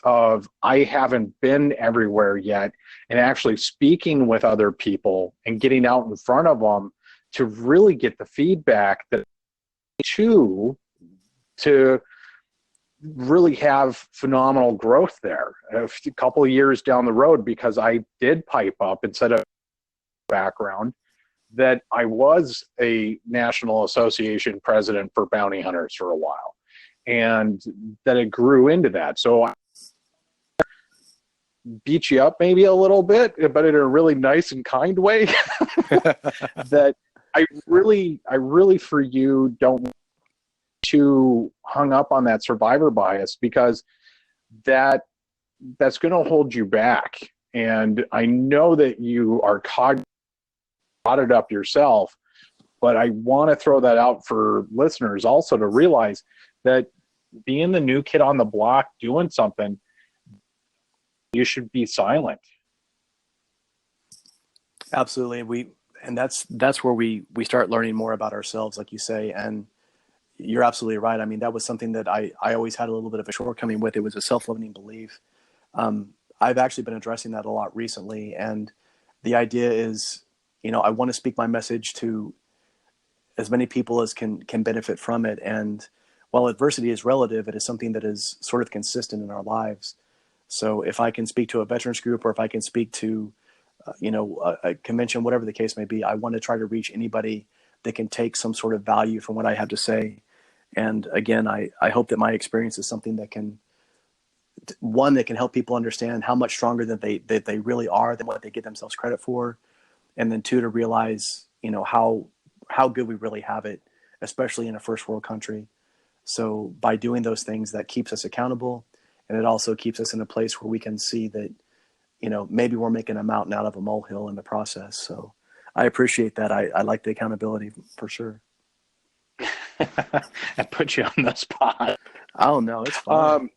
of I haven't been everywhere yet, and actually speaking with other people and getting out in front of them to really get the feedback that to really have phenomenal growth there a couple of years down the road, because I did pipe up instead of background that I was a National Association president for bounty hunters for a while, and that it grew into that. So I beat you up maybe a little bit, but in a really nice and kind way. That I really for you don't too hung up on that survivor bias, because that's going to hold you back. And I know that you are brought it up yourself, but I want to throw that out for listeners also to realize that being the new kid on the block doing something, you should be silent. Absolutely. And that's where we start learning more about ourselves, like you say. And you're absolutely right. I mean, that was something that I always had a little bit of a shortcoming with. It was a self-limiting belief. I've actually been addressing that a lot recently. And the idea is, I want to speak my message to as many people as can benefit from it. And while adversity is relative, it is something that is sort of consistent in our lives. So if I can speak to a veterans group, or if I can speak to, a convention, whatever the case may be, I want to try to reach anybody that can take some sort of value from what I have to say. And again, I hope that my experience is something that can help people understand how much stronger that they really are than what they give themselves credit for. And then two, to realize, how good we really have it, especially in a first world country. So by doing those things, that keeps us accountable. And it also keeps us in a place where we can see that, maybe we're making a mountain out of a molehill in the process. So I appreciate that. I like the accountability for sure. I put you on the spot. Oh no, it's fine.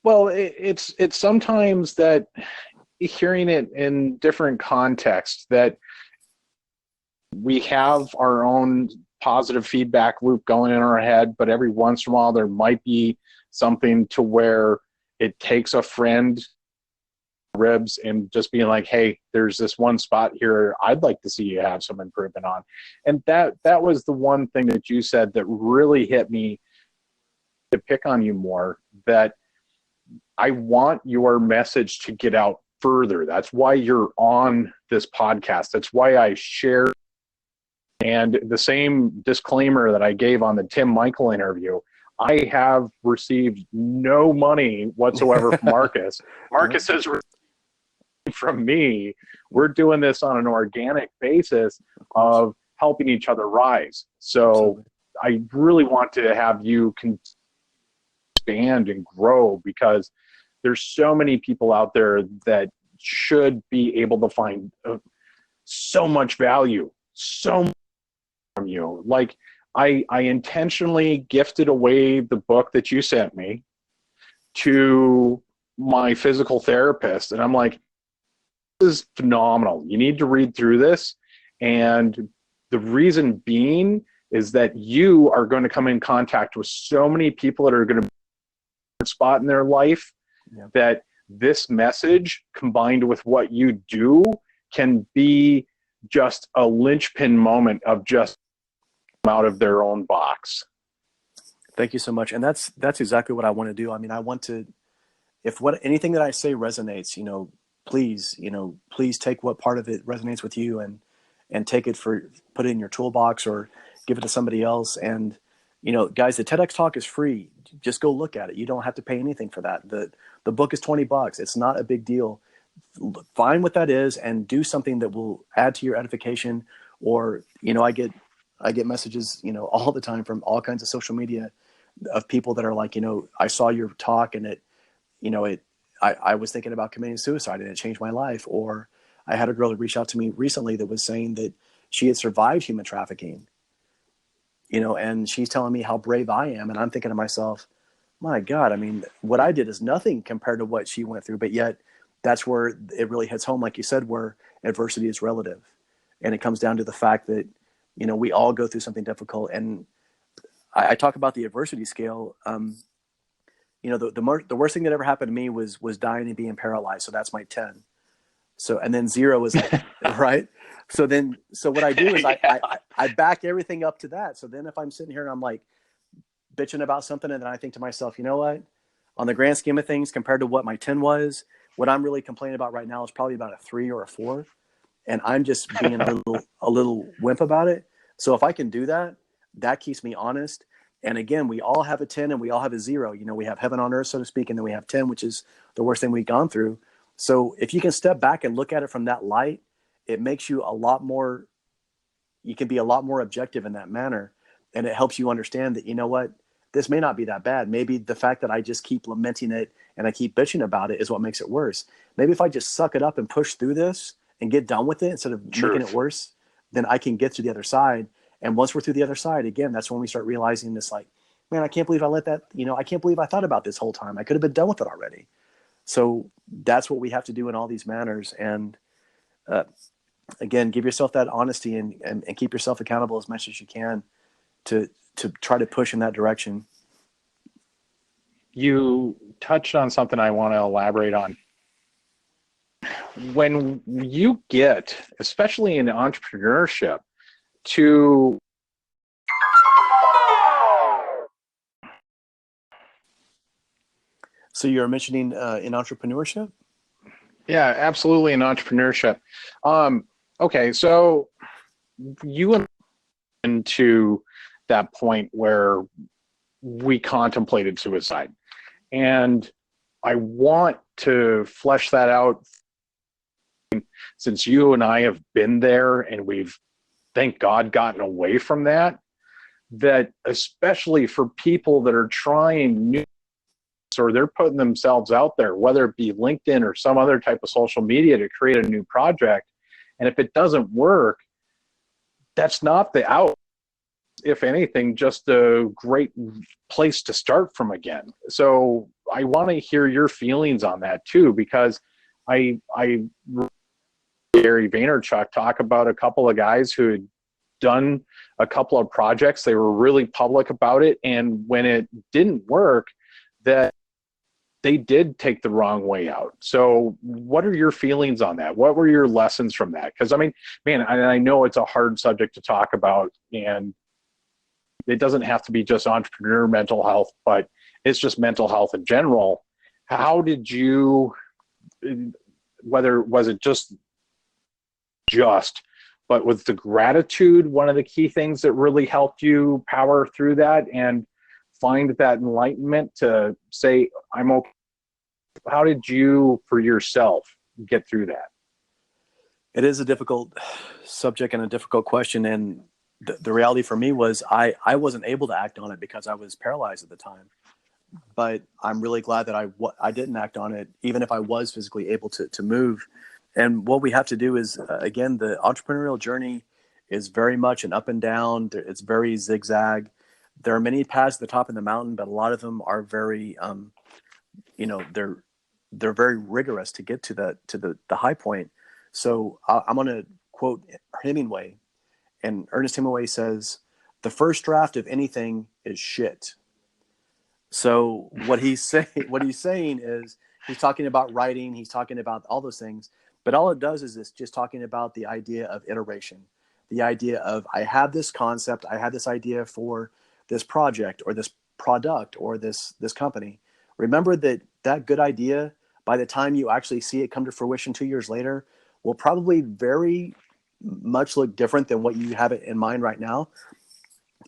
Well, it's sometimes that hearing it in different contexts, that we have our own positive feedback loop going in our head, but every once in a while there might be something to where it takes a friend ribs and just being like, hey, there's this one spot here I'd like to see you have some improvement on. And that was the one thing that you said that really hit me to pick on you more, that I want your message to get out further. That's why you're on this podcast. That's why I share. And the same disclaimer that I gave on the Tim Michael interview, I have received no money whatsoever from Marcus. Marcus has received from me. We're doing this on an organic basis of helping each other rise. So absolutely. I really want to have you expand and grow, because there's so many people out there that should be able to find so much value, so much from you. Like I intentionally gifted away the book that you sent me to my physical therapist, and I'm like, this is phenomenal. You need to read through this. And the reason being is that you are going to come in contact with so many people that are going to be a spot in their life that this message combined with what you do can be just a linchpin moment of just out of their own box. Thank you so much. And that's exactly what I want to do. I mean, I want to, if anything that I say resonates, please take what part of it resonates with you and take it put it in your toolbox or give it to somebody else. And, guys, the TEDx talk is free. Just go look at it. You don't have to pay anything for that. The book is $20. It's not a big deal. Find what that is and do something that will add to your edification. Or, I get messages, all the time from all kinds of social media of people that are like, I saw your talk and I was thinking about committing suicide and it changed my life. Or I had a girl that reached out to me recently that was saying that she had survived human trafficking, and she's telling me how brave I am. And I'm thinking to myself, my God, I mean, what I did is nothing compared to what she went through. But yet that's where it really hits home, like you said, where adversity is relative. And it comes down to the fact that, we all go through something difficult. And I talk about the adversity scale. The worst thing that ever happened to me was dying and being paralyzed. So that's my 10. So, and then 0 is like, right. So what I do is I back everything up to that. So then if I'm sitting here and I'm like bitching about something, and then I think to myself, you know what, on the grand scheme of things, compared to what my 10 was, what I'm really complaining about right now is probably about a 3 or a 4. And I'm just being a little wimp about it. So if I can do that, that keeps me honest. And again, we all have a 10 and we all have a 0. We have heaven on earth, so to speak, and then we have 10, which is the worst thing we've gone through. So if you can step back and look at it from that light, it makes you you can be a lot more objective in that manner. And it helps you understand that, what, this may not be that bad. Maybe the fact that I just keep lamenting it and I keep bitching about it is what makes it worse. Maybe if I just suck it up and push through this and get done with it instead of making it worse, then I can get to the other side. And once we're through the other side, again, that's when we start realizing this, like, man, I can't believe I let that, I can't believe I thought about this whole time. I could have been done with it already. So that's what we have to do in all these manners. And again, give yourself that honesty and keep yourself accountable as much as you can to try to push in that direction. You touched on something I want to elaborate on. When you get, especially in entrepreneurship, to So you're mentioning in entrepreneurship? Yeah, absolutely, in entrepreneurship. Okay, so you went into that point where we contemplated suicide, and I want to flesh that out, since you and I have been there and we've, thank God, gotten away from that especially for people that are trying new, or they're putting themselves out there, whether it be LinkedIn or some other type of social media, to create a new project. And if it doesn't work, that's not the out. If anything, just a great place to start from again. So I want to hear your feelings on that too, because I Gary Vaynerchuk talk about a couple of guys who had done a couple of projects. They were really public about it. And when it didn't work, that they did take the wrong way out. So what are your feelings on that? What were your lessons from that? Because I mean, man, I know it's a hard subject to talk about, and it doesn't have to be just entrepreneur mental health, but it's just mental health in general. How did you, whether was it just, but was the gratitude one of the key things that really helped you power through that and find that enlightenment to say, I'm okay? How did you, for yourself, get through that? It is a difficult subject and a difficult question. And the reality for me was I wasn't able to act on it because I was paralyzed at the time. But I'm really glad that I didn't act on it, even if I was physically able to move. And what we have to do is, again, the entrepreneurial journey is very much an up and down. It's very zigzag. There are many paths to the top of the mountain, but a lot of them are very they're very rigorous to get to the high point. So I'm going to quote Hemingway, and Ernest Hemingway says, "The first draft of anything is shit." So what he's saying is he's talking about writing, he's talking about all those things, but all it does is it's just talking about the idea of iteration, the idea of I have this concept, I have this idea for this project or this product or this company. Remember that good idea, by the time you actually see it come to fruition 2 years later, will probably very much look different than what you have it in mind right now.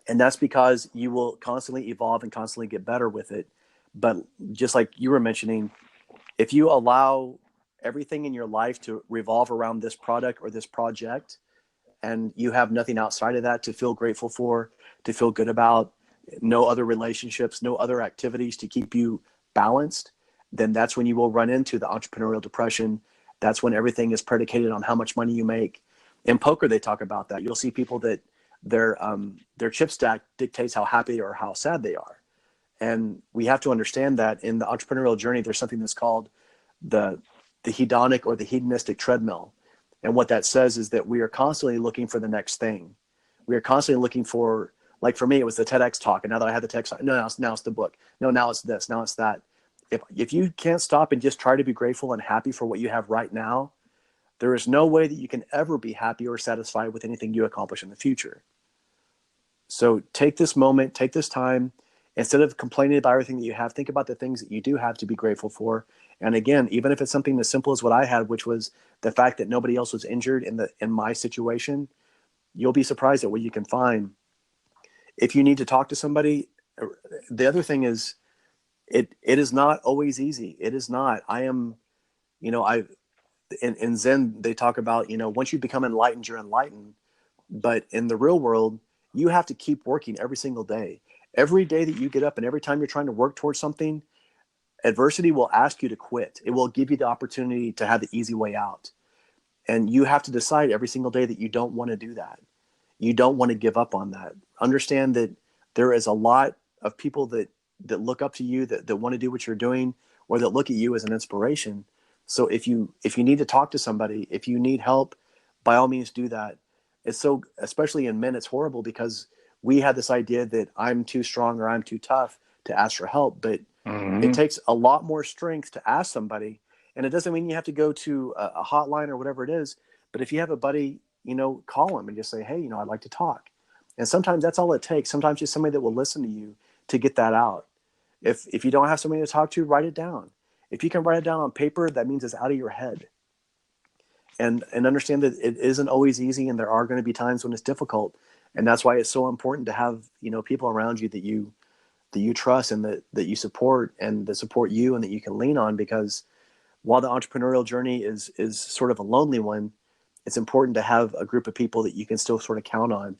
And that's because you will constantly evolve and constantly get better with it. But just like you were mentioning, if you allow everything in your life to revolve around this product or this project, and you have nothing outside of that to feel grateful for, to feel good about, no other relationships, no other activities to keep you balanced, then that's when you will run into the entrepreneurial depression. That's when everything is predicated on how much money you make. In poker, they talk about that. You'll see people that their chip stack dictates how happy or how sad they are. And we have to understand that in the entrepreneurial journey, there's something that's called the hedonic or the hedonistic treadmill. And what that says is that we are constantly looking for the next thing. We are constantly looking for, like for me, it was the TEDx talk. And now that I had the TEDx talk, no, now it's the book. No, now it's this, now it's that. If you can't stop and just try to be grateful and happy for what you have right now, there is no way that you can ever be happy or satisfied with anything you accomplish in the future. So take this moment, take this time. Instead of complaining about everything that you have, think about the things that you do have to be grateful for. And again, even if it's something as simple as what I had, which was the fact that nobody else was injured in my situation, you'll be surprised at what you can find. If you need to talk to somebody, the other thing is, it is not always easy. It is not. In Zen, they talk about, once you become enlightened, you're enlightened. But in the real world, you have to keep working every single day. Every day that you get up and every time you're trying to work towards something, adversity will ask you to quit. It will give you the opportunity to have the easy way out. And you have to decide every single day that you don't want to do that. You don't want to give up on that. Understand that there is a lot of people that look up to you, that want to do what you're doing, or that look at you as an inspiration. So if you need to talk to somebody, if you need help, by all means do that. It's so, especially in men, it's horrible because we had this idea that I'm too strong or I'm too tough to ask for help, but it takes a lot more strength to ask somebody. And it doesn't mean you have to go to a hotline or whatever it is, but if you have a buddy, call them and just say, hey, I'd like to talk. And sometimes that's all it takes. Sometimes just somebody that will listen to you to get that out. If you don't have somebody to talk to, write it down. If you can write it down on paper, that means it's out of your head. And understand that it isn't always easy, and there are going to be times when it's difficult. And that's why it's so important to have, people around you that you trust and that you support and that support you and that you can lean on, because while the entrepreneurial journey is sort of a lonely one, it's important to have a group of people that you can still sort of count on,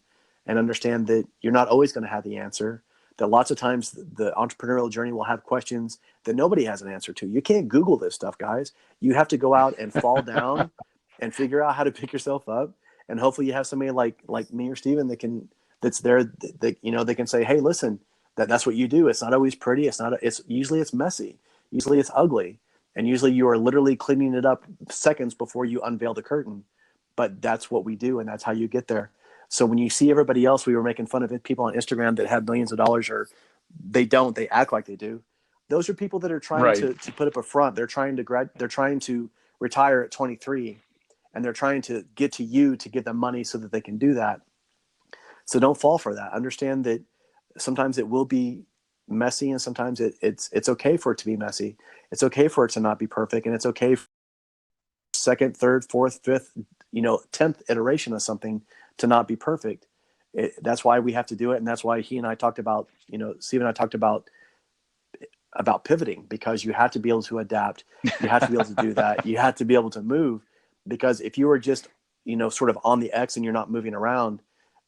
and understand that you're not always going to have the answer, that lots of times the entrepreneurial journey will have questions that nobody has an answer to. You can't Google this stuff, guys. You have to go out and fall down and figure out how to pick yourself up. And hopefully you have somebody like me or Steven that's there, that they can say, hey, listen, that's what you do. It's not always pretty. It's usually it's messy. Usually it's ugly. And usually you are literally cleaning it up seconds before you unveil the curtain. But that's what we do, and that's how you get there. So when you see everybody else, we were making fun of it, people on Instagram that have millions of dollars, or they act like they do. Those are people that are trying to put up a front. They're trying to retire at 23, and they're trying to get to you to give them money so that they can do that. So don't fall for that. Understand that sometimes it will be messy, and sometimes it's okay for it to be messy. It's okay for it to not be perfect, and it's okay for second, third, fourth, fifth, 10th iteration of something to not be perfect. That's why we have to do it. And that's why he and I talked about, Steve and I talked about pivoting, because you have to be able to adapt. You have to be able to do that. You have to be able to move, because if you are just, sort of on the X and you're not moving around,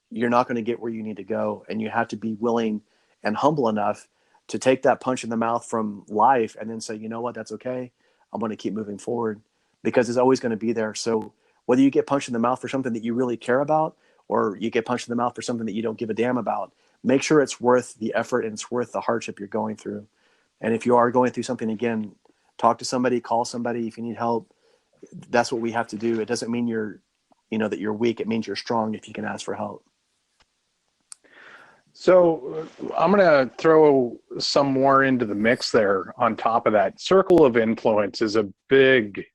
you're not going to get where you need to go. And you have to be willing and humble enough to take that punch in the mouth from life and then say, you know what, that's okay. I'm going to keep moving forward, because it's always going to be there. So whether you get punched in the mouth for something that you really care about, or you get punched in the mouth for something that you don't give a damn about, make sure it's worth the effort and it's worth the hardship you're going through. And if you are going through something, again, talk to somebody, call somebody if you need help. That's what we have to do. It doesn't mean that you're weak. It means you're strong if you can ask for help. So I'm going to throw some more into the mix there on top of that. Circle of influence is a big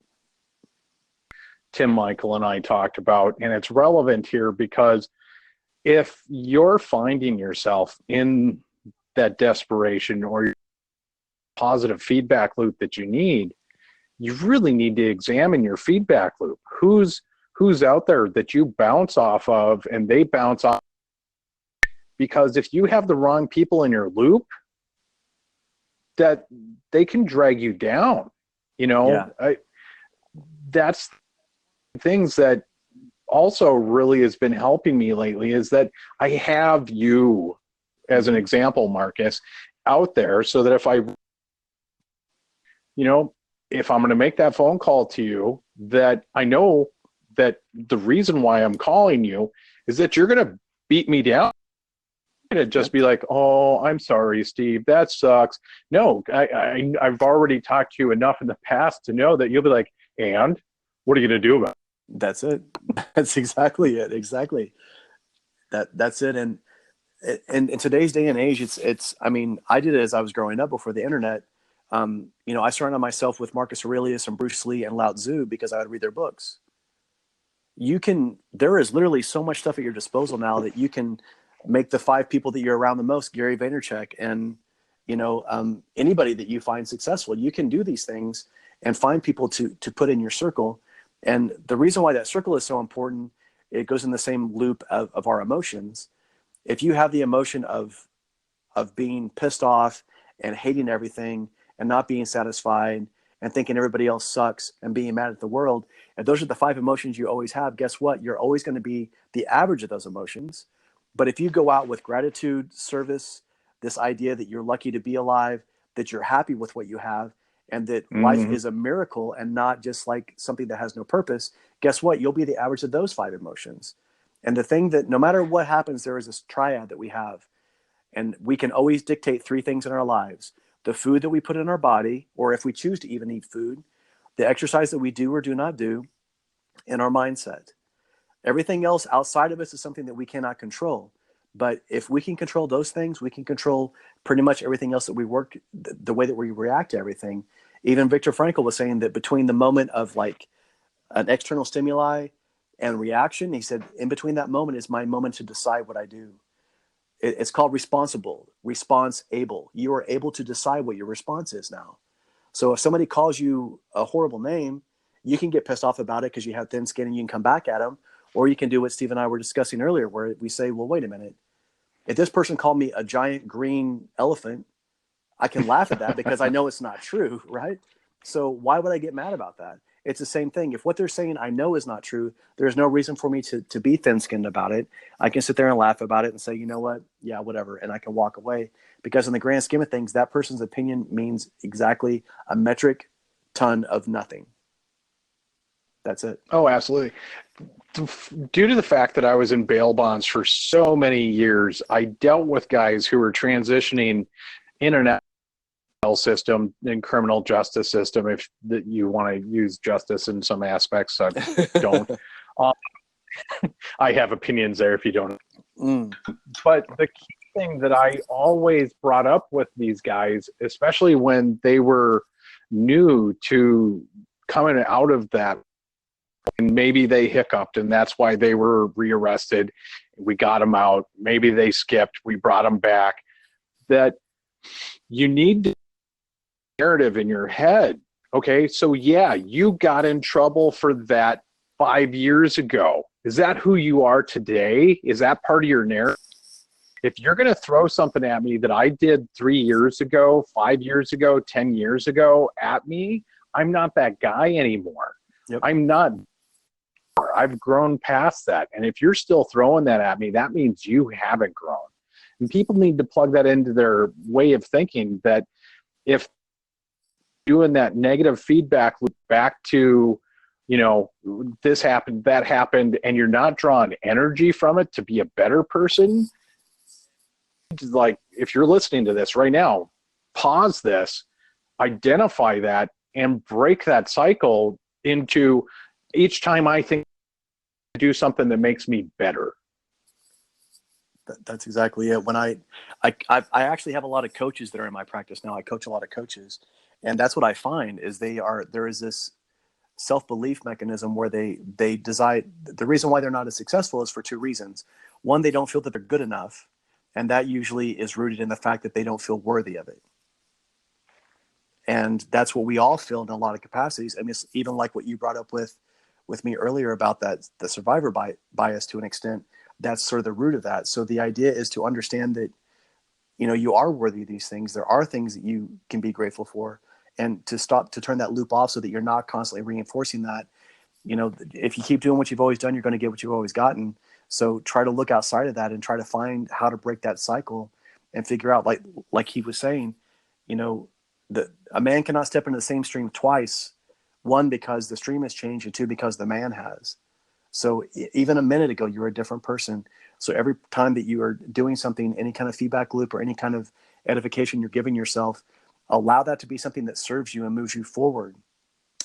Tim Michael and I talked about, and it's relevant here because if you're finding yourself in that desperation or positive feedback loop that you need, you really need to examine your feedback loop. Who's out there that you bounce off of and they bounce off? Because if you have the wrong people in your loop, that they can drag you down, that's things that also really has been helping me lately is that I have you as an example, Marcus, out there so that if I'm going to make that phone call to you, that I know that the reason why I'm calling you is that you're going to beat me down. To just be like, oh, I'm sorry, Steve, that sucks. No, I've already talked to you enough in the past to know that you'll be like, and what are you going to do about it? That's it. That's exactly it. Exactly. That's it. And in today's day and age, I did it as I was growing up before the internet. I surrounded myself with Marcus Aurelius and Bruce Lee and Lao Tzu because I would read their books. There is literally so much stuff at your disposal now that you can make the 5 people that you're around the most, Gary Vaynerchuk, and, anybody that you find successful. You can do these things and find people to put in your circle. And the reason why that circle is so important, it goes in the same loop of our emotions. If you have the emotion of being pissed off and hating everything and not being satisfied and thinking everybody else sucks and being mad at the world, and those are the 5 emotions you always have, guess what? You're always going to be the average of those emotions. But if you go out with gratitude, service, this idea that you're lucky to be alive, that you're happy with what you have, and that life is a miracle and not just like something that has no purpose, guess what? You'll be the average of those 5 emotions. And the thing that no matter what happens, there is this triad that we have. And we can always dictate 3 things in our lives: the food that we put in our body, or if we choose to even eat food, the exercise that we do or do not do, and our mindset. Everything else outside of us is something that we cannot control. But if we can control those things, we can control pretty much everything else that we work, the way that we react to everything. Even Viktor Frankl was saying that between the moment of like an external stimuli and reaction, he said, in between that moment is my moment to decide what I do. It's called response able. You are able to decide what your response is now. So if somebody calls you a horrible name, you can get pissed off about it because you have thin skin and you can come back at them. Or you can do what Steve and I were discussing earlier, where we say, well, wait a minute. If this person called me a giant green elephant, I can laugh at that because I know it's not true, right? So why would I get mad about that? It's the same thing. If what they're saying I know is not true, there's no reason for me to be thin-skinned about it. I can sit there and laugh about it and say, you know what? Yeah, whatever. And I can walk away. Because in the grand scheme of things, that person's opinion means exactly a metric ton of nothing. That's it. Oh, absolutely. Due to the fact that I was in bail bonds for so many years, I dealt with guys who were transitioning in and out of the system and criminal justice system, if that you want to use justice in some aspects. I don't. I have opinions there if you don't. But the key thing that I always brought up with these guys, especially when they were new to coming out of that, and maybe they hiccuped and that's why they were rearrested. We got them out. Maybe they skipped. We brought them back. That you need to narrative in your head. Okay, so yeah, you got in trouble for that 5 years ago. Is that who you are today? Is that part of your narrative? If you're going to throw something at me that I did 3 years ago, 5 years ago, 10 years ago at me, I'm not that guy anymore. Yep. I'm not. I've grown past that. And if you're still throwing that at me, that means you haven't grown. And people need to plug that into their way of thinking, that if doing that negative feedback loop back to, you know, this happened, that happened, and you're not drawing energy from it to be a better person, like if you're listening to this right now, pause this, identify that, and break that cycle into each time I think do something that makes me better. That's exactly it. When I actually have a lot of coaches that are in my practice now. I coach a lot of coaches, and that's what I find is there is this self-belief mechanism where they decide the reason why they're not as successful is for two reasons. One, they don't feel that they're good enough, and that usually is rooted in the fact that they don't feel worthy of it. And that's what we all feel in a lot of capacities. I mean, it's even like what you brought up with me earlier about that the survivor bias to an extent. That's sort of the root of that. So the idea is to understand that, you are worthy of these things. There are things that you can be grateful for, and to turn that loop off so that you're not constantly reinforcing that. If you keep doing what you've always done, you're going to get what you've always gotten. So try to look outside of that and try to find how to break that cycle and figure out, like he was saying, that a man cannot step into the same stream twice. One, because the stream has changed, and two, because the man has. So even a minute ago, you were a different person. So every time that you are doing something, any kind of feedback loop or any kind of edification you're giving yourself, allow that to be something that serves you and moves you forward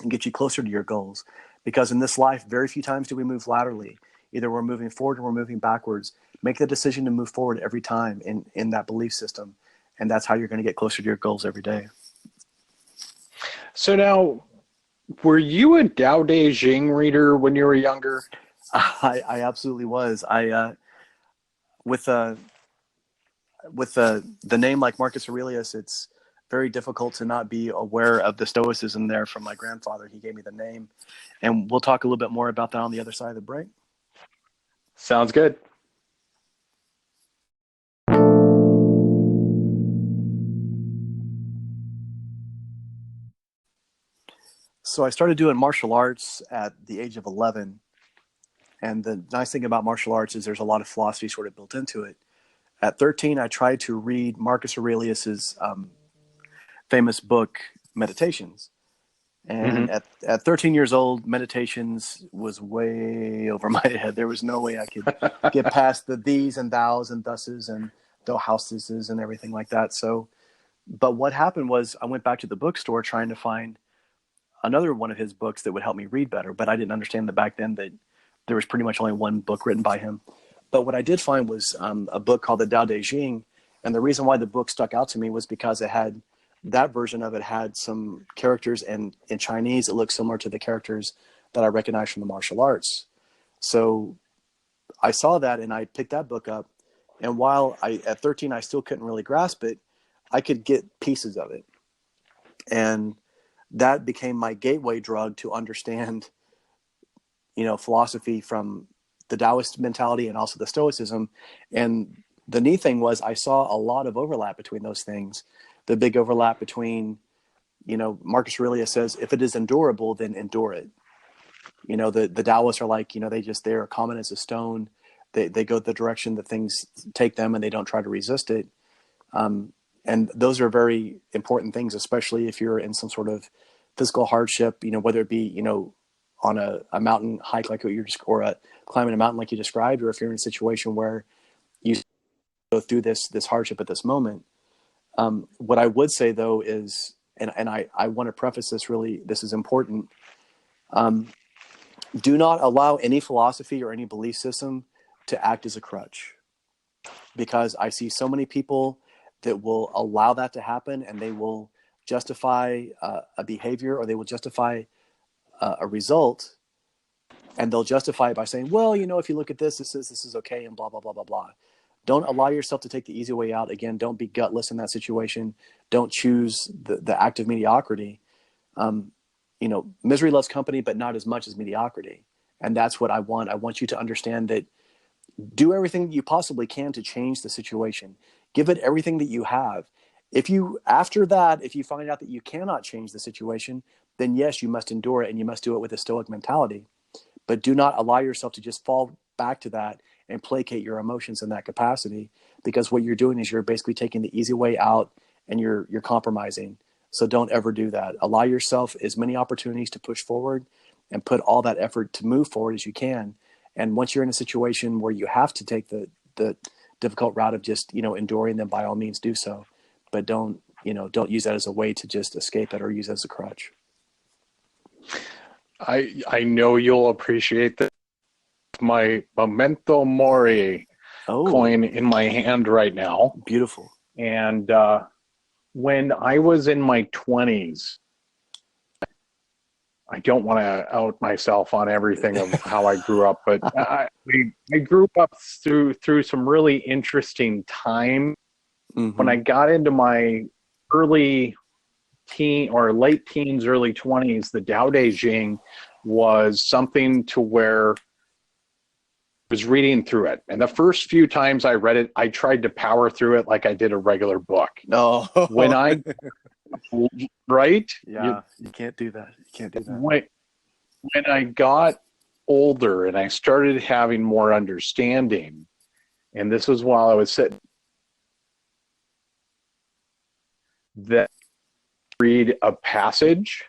and gets you closer to your goals. Because in this life, very few times do we move laterally. Either we're moving forward or we're moving backwards. Make the decision to move forward every time in that belief system. And that's how you're going to get closer to your goals every day. So now, were you a Tao Te Ching reader when you were younger? I absolutely was. With the name like Marcus Aurelius, it's very difficult to not be aware of the stoicism there from my grandfather. He gave me the name, and we'll talk a little bit more about that on the other side of the break. Sounds good. So I started doing martial arts at the age of 11. And the nice thing about martial arts is there's a lot of philosophy sort of built into it. At 13, I tried to read Marcus Aurelius's famous book, Meditations. And at 13 years old, Meditations was way over my head. There was no way I could get past the these and thous and thuses and thou houses and everything like that. So, but what happened was I went back to the bookstore trying to find another one of his books that would help me read better. But I didn't understand that back then that there was pretty much only one book written by him. But what I did find was a book called the Tao Te Ching. And the reason why the book stuck out to me was because that version of it had some characters in Chinese that looked similar to the characters that I recognized from the martial arts. So I saw that and I picked that book up. And while at 13, I still couldn't really grasp it, I could get pieces of it. And that became my gateway drug to understand, philosophy from the Taoist mentality and also the Stoicism. And the neat thing was I saw a lot of overlap between those things. The big overlap between, Marcus Aurelius says, if it is endurable, then endure it. The Taoists are like, they're common as a stone. They go the direction that things take them and they don't try to resist it. And those are very important things, especially if you're in some sort of physical hardship, whether it be, on a mountain hike like what you're just, or climbing a mountain like you described, or if you're in a situation where you go through this hardship at this moment. What I would say though is, and I want to preface this really, this is important. Do not allow any philosophy or any belief system to act as a crutch, because I see so many people that will allow that to happen, and they will justify a behavior, or they will justify a result, and they'll justify it by saying, well, if you look at this is okay, and blah, blah, blah, blah, blah. Don't allow yourself to take the easy way out. Again, don't be gutless in that situation. Don't choose the act of mediocrity. Misery loves company, but not as much as mediocrity. And that's what I want. I want you to understand that do everything that you possibly can to change the situation. Give it everything that you have. After that, if you find out that you cannot change the situation, then yes, you must endure it, and you must do it with a stoic mentality. But do not allow yourself to just fall back to that and placate your emotions in that capacity, because what you're doing is you're basically taking the easy way out, and you're compromising. So don't ever do that. Allow yourself as many opportunities to push forward and put all that effort to move forward as you can. And once you're in a situation where you have to take the difficult route of just, enduring, then by all means do so. But don't don't use that as a way to just escape it or use it as a crutch. I know you'll appreciate that. My memento mori coin in my hand right now. Beautiful. And when I was in my 20s, I don't want to out myself on everything of how I grew up, but I grew up through some really interesting time. Mm-hmm. When I got into my early late teens, early 20s, the Tao Te Ching was something to where I was reading through it. And the first few times I read it, I tried to power through it like I did a regular book. No. When I, right? Yeah, you can't do that. You can't do that. When I got older and I started having more understanding, and this was while I was sitting, that read a passage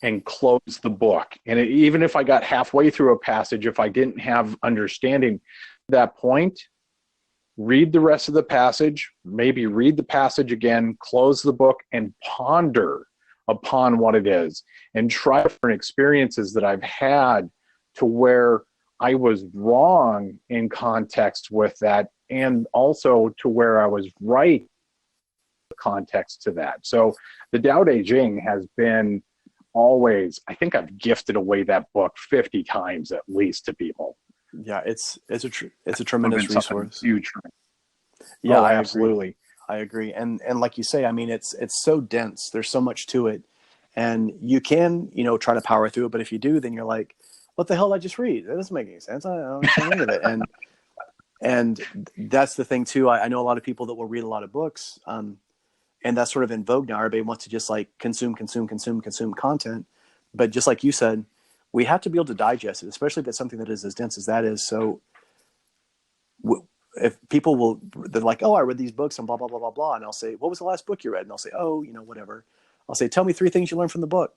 and close the book. And even if I got halfway through a passage, if I didn't have understanding at that point, read the rest of the passage, maybe read the passage again, close the book, and ponder upon what it is, and try different experiences that I've had to where I was wrong in context with that, and also to where I was right context to that. So the Tao Te Ching has been always, I think I've gifted away that book 50 times at least to people. Yeah, it's a tremendous resource. Huge. Yeah, absolutely. I agree. And like you say, I mean, it's so dense. There's so much to it, and you can, try to power through it. But if you do, then you're like, what the hell did I just read? That doesn't make any sense. I don't understand any of it. And that's the thing too. I know a lot of people that will read a lot of books, and that's sort of in vogue now. Everybody wants to just like consume content. But just like you said, we have to be able to digest it, especially if it's something that is as dense as that is. So if people they're like, oh, I read these books and blah, blah, blah, blah, blah. And I'll say, what was the last book you read? And they'll say, oh, whatever. I'll say, tell me 3 things you learned from the book.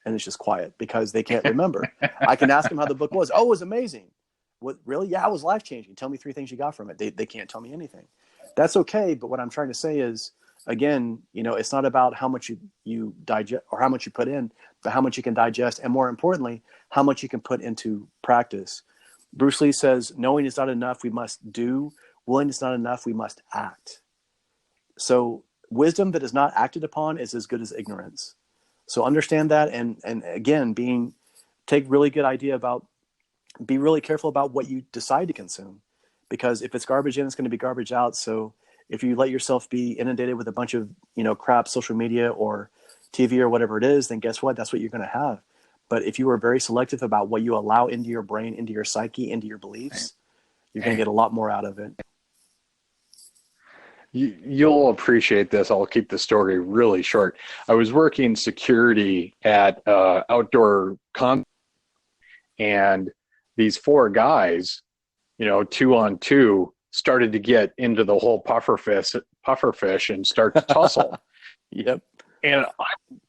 And it's just quiet because they can't remember. I can ask them how the book was. Oh, it was amazing. What, really? Yeah, it was life-changing. Tell me 3 things you got from it. They can't tell me anything. That's okay. But what I'm trying to say is, again, it's not about how much you digest or how much you put in, but how much you can digest. And more importantly, how much you can put into practice. Bruce Lee says, knowing is not enough, we must do. Willing is not enough, we must act. So wisdom that is not acted upon is as good as ignorance. So understand that. And again, take really good idea about, be really careful about what you decide to consume. Because if it's garbage in, it's going to be garbage out. So if you let yourself be inundated with a bunch of, crap, social media or TV or whatever it is, then guess what? That's what you're going to have. But if you are very selective about what you allow into your brain, into your psyche, into your beliefs, you're going to get a lot more out of it. You'll appreciate this. I'll keep the story really short. I was working security at outdoor con, and these 4 guys, 2 on 2, started to get into the whole pufferfish and start to tussle. Yep. And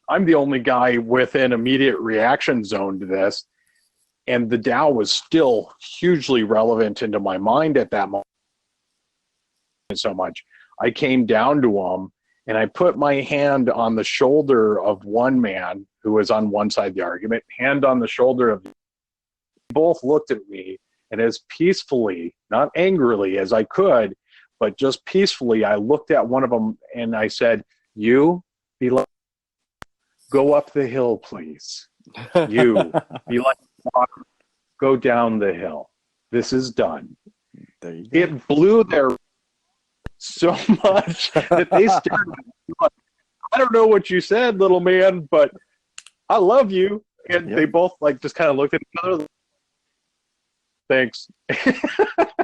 I'm the only guy with an immediate reaction zone to this. And the Tao was still hugely relevant into my mind at that moment. So much. I came down to him and I put my hand on the shoulder of one man who was on one side of the argument, hand on the shoulder of the other. Both looked at me, and as peacefully, not angrily as I could, but just peacefully, I looked at one of them and I said, you be like, go up the hill, please. You be like water, go down the hill. This is done. There you go. It blew their so much that they started, I don't know what you said, little man, but I love you. And They both just kind of looked at each other. Thanks.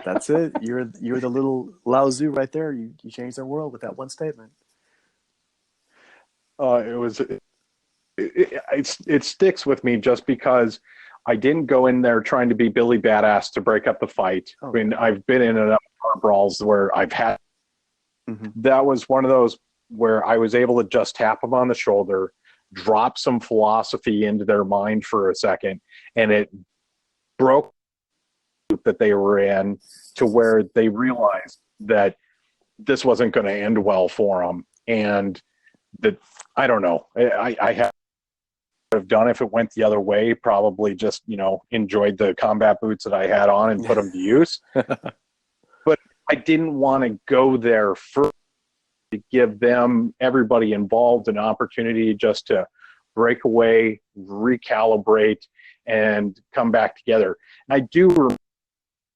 That's it. You're the little Lao Tzu right there. You changed their world with that one statement. It sticks with me just because I didn't go in there trying to be Billy Badass to break up the fight. I mean, I've been in enough brawls where I've had. That was one of those where I was able to just tap them on the shoulder, drop some philosophy into their mind for a second, and it broke that they were in to where they realized that this wasn't going to end well for him. And that, I don't know. I have done if it went the other way, probably just, enjoyed the combat boots that I had on and put them to use. But I didn't want to go there first to give everybody involved, an opportunity just to break away, recalibrate, and come back together. And I do remember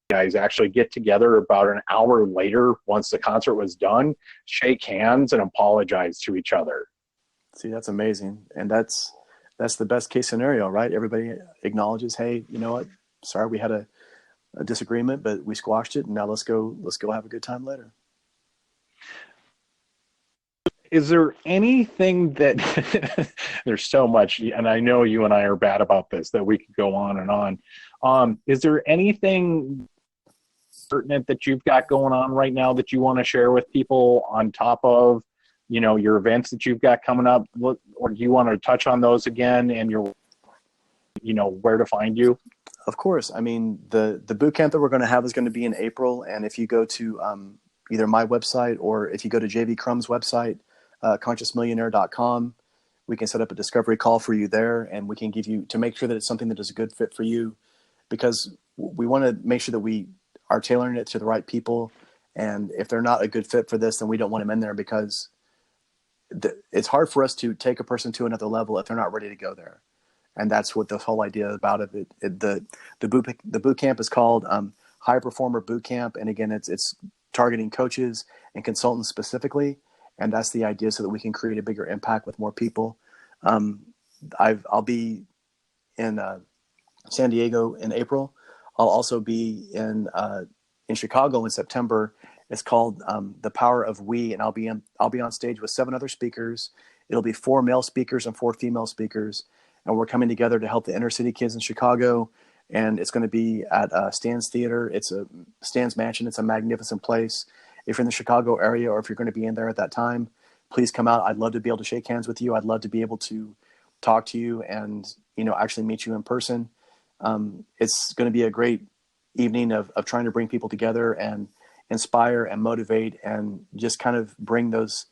guys actually get together about an hour later, once the concert was done, shake hands and apologize to each other. See, that's amazing. And that's the best case scenario, right? Everybody acknowledges, hey, you know what? Sorry, we had a disagreement, but we squashed it, and now let's go have a good time later. Is there anything that there's so much, and I know you and I are bad about this, that we could go on and on. Is there anything pertinent that you've got going on right now that you want to share with people on top of, your events that you've got coming up? Or do you want to touch on those again and where to find you? Of course. I mean, the boot camp that we're going to have is going to be in April. And if you go to either my website or if you go to JV Crumb's website, consciousmillionaire.com, we can set up a discovery call for you there, and we can give you, to make sure that it's something that is a good fit for you, because we want to make sure that we are tailoring it to the right people. And if they're not a good fit for this, then we don't want them in there, because it's hard for us to take a person to another level if they're not ready to go there. And that's what the whole idea about it. The boot camp is called High Performer Boot Camp. And again, it's targeting coaches and consultants specifically. And that's the idea, so that we can create a bigger impact with more people. I'll be in San Diego in April. I'll also be in Chicago in September. It's called The Power of We, and I'll be on stage with 7 other speakers. It'll be 4 male speakers and 4 female speakers, and we're coming together to help the inner city kids in Chicago. And it's going to be at Stan's Theater. It's a Stan's Mansion. It's a magnificent place. If you're in the Chicago area, or if you're going to be in there at that time, please come out. I'd love to be able to shake hands with you. I'd love to be able to talk to you and, actually meet you in person. It's going to be a great evening of trying to bring people together and inspire and motivate, and just kind of bring those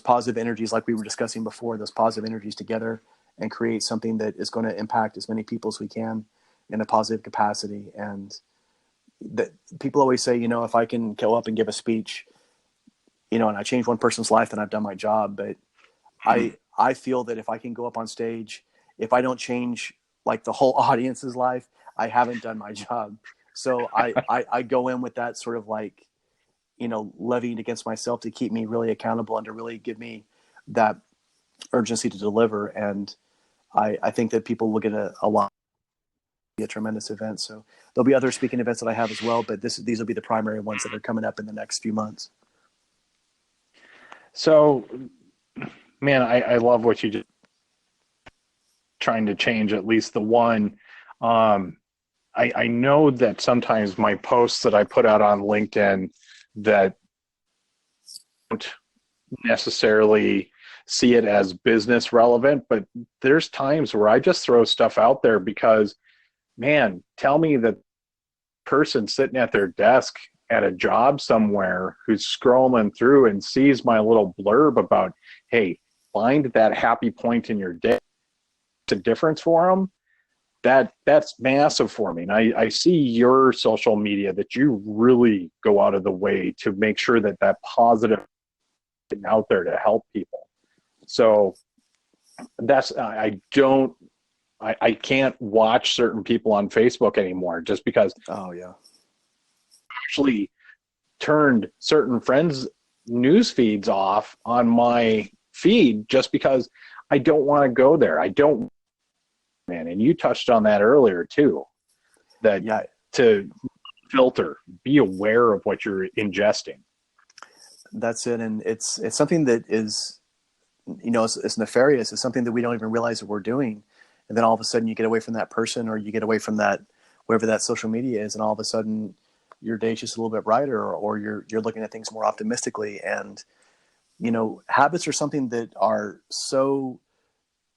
positive energies, like we were discussing before, those positive energies together, and create something that is going to impact as many people as we can in a positive capacity. And that people always say, if I can go up and give a speech, and I change one person's life, then I've done my job. But I feel that if I can go up on stage, if I don't change like the whole audience's life, I haven't done my job. So I go in with that sort of like, levying against myself to keep me really accountable and to really give me that urgency to deliver. And I think that people will get a lot, be a tremendous event. So there'll be other speaking events that I have as well, but these will be the primary ones that are coming up in the next few months. So, man, I love what you just trying to change at least the one. I know that sometimes my posts that I put out on LinkedIn that don't necessarily see it as business relevant, but there's times where I just throw stuff out there because, man, tell me that person sitting at their desk at a job somewhere who's scrolling through and sees my little blurb about, hey, find that happy point in your day. It's a difference for them. That's massive for me. And I see your social media that you really go out of the way to make sure that positive is out there to help people. So that's, I can't watch certain people on Facebook anymore just because actually turned certain friends' news feeds off on my feed just because I don't want to go there. Man, and you touched on that earlier too, that to filter, be aware of what you're ingesting. That's it. And it's something that is, it's nefarious. It's something that we don't even realize that we're doing. And then all of a sudden you get away from that person, or you get away from that, wherever that social media is. And all of a sudden your day's just a little bit brighter, or you're looking at things more optimistically. And, habits are something that are so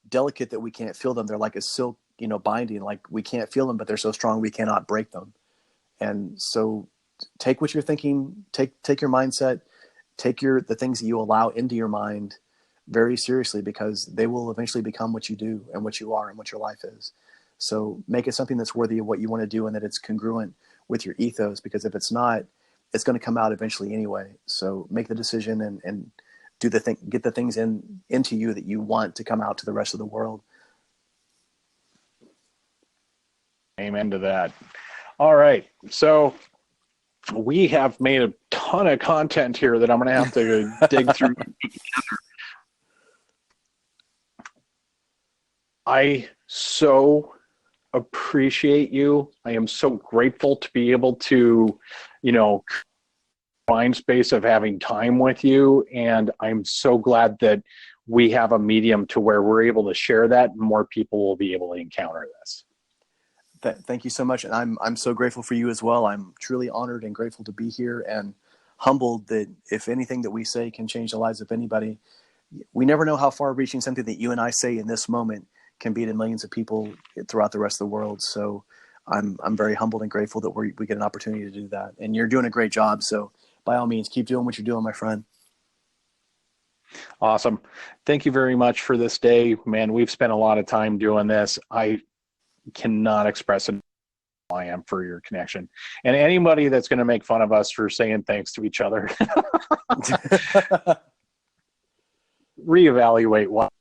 delicate that we can't feel them. They're like a silk, binding, like we can't feel them, but they're so strong we cannot break them. And so take what you're thinking, take your mindset, take the things that you allow into your mind very seriously, because they will eventually become what you do and what you are and what your life is. So make it something that's worthy of what you want to do and that it's congruent with your ethos, because if it's not, it's going to come out eventually anyway. So make the decision and do the thing, get the things into you that you want to come out to the rest of the world. Amen to that. All right. So we have made a ton of content here that I'm going to have to dig through. I so appreciate you. I am so grateful to be able to, find space of having time with you. And I'm so glad that we have a medium to where we're able to share that and more people will be able to encounter this. Thank you so much. And I'm so grateful for you as well. I'm truly honored and grateful to be here, and humbled that if anything that we say can change the lives of anybody. We never know how far reaching something that you and I say in this moment can be to millions of people throughout the rest of the world. So I'm very humbled and grateful that we get an opportunity to do that. And you're doing a great job. So by all means, keep doing what you're doing, my friend. Awesome. Thank you very much for this day, man. We've spent a lot of time doing this. I cannot express it. I am for your connection, and anybody that's going to make fun of us for saying thanks to each other, reevaluate what.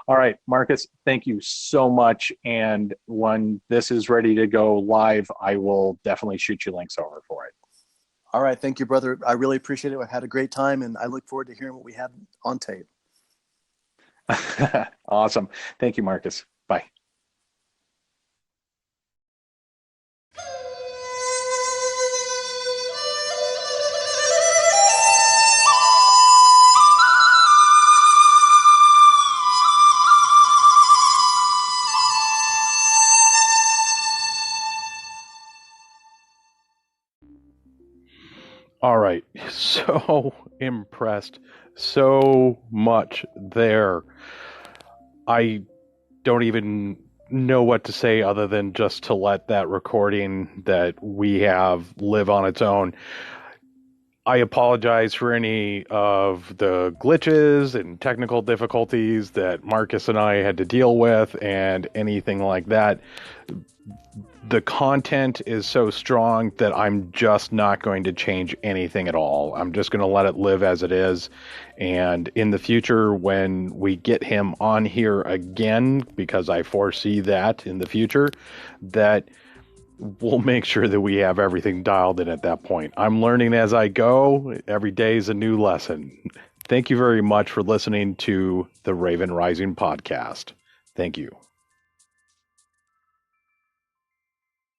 All right, Marcus, thank you so much. And when this is ready to go live, I will definitely shoot you links over for it. All right. Thank you, brother. I really appreciate it. I've had a great time, and I look forward to hearing what we have on tape. Awesome. Thank you, Marcus. Bye. All right. So impressed. So much there. I don't even know what to say other than just to let that recording that we have live on its own. I apologize for any of the glitches and technical difficulties that Marcus and I had to deal with and anything like that. The content is so strong that I'm just not going to change anything at all. I'm just going to let it live as it is. And in the future, when we get him on here again, because I foresee that in the future, that we'll make sure that we have everything dialed in at that point. I'm learning as I go. Every day is a new lesson. Thank you very much for listening to the Raven Rising podcast. Thank you.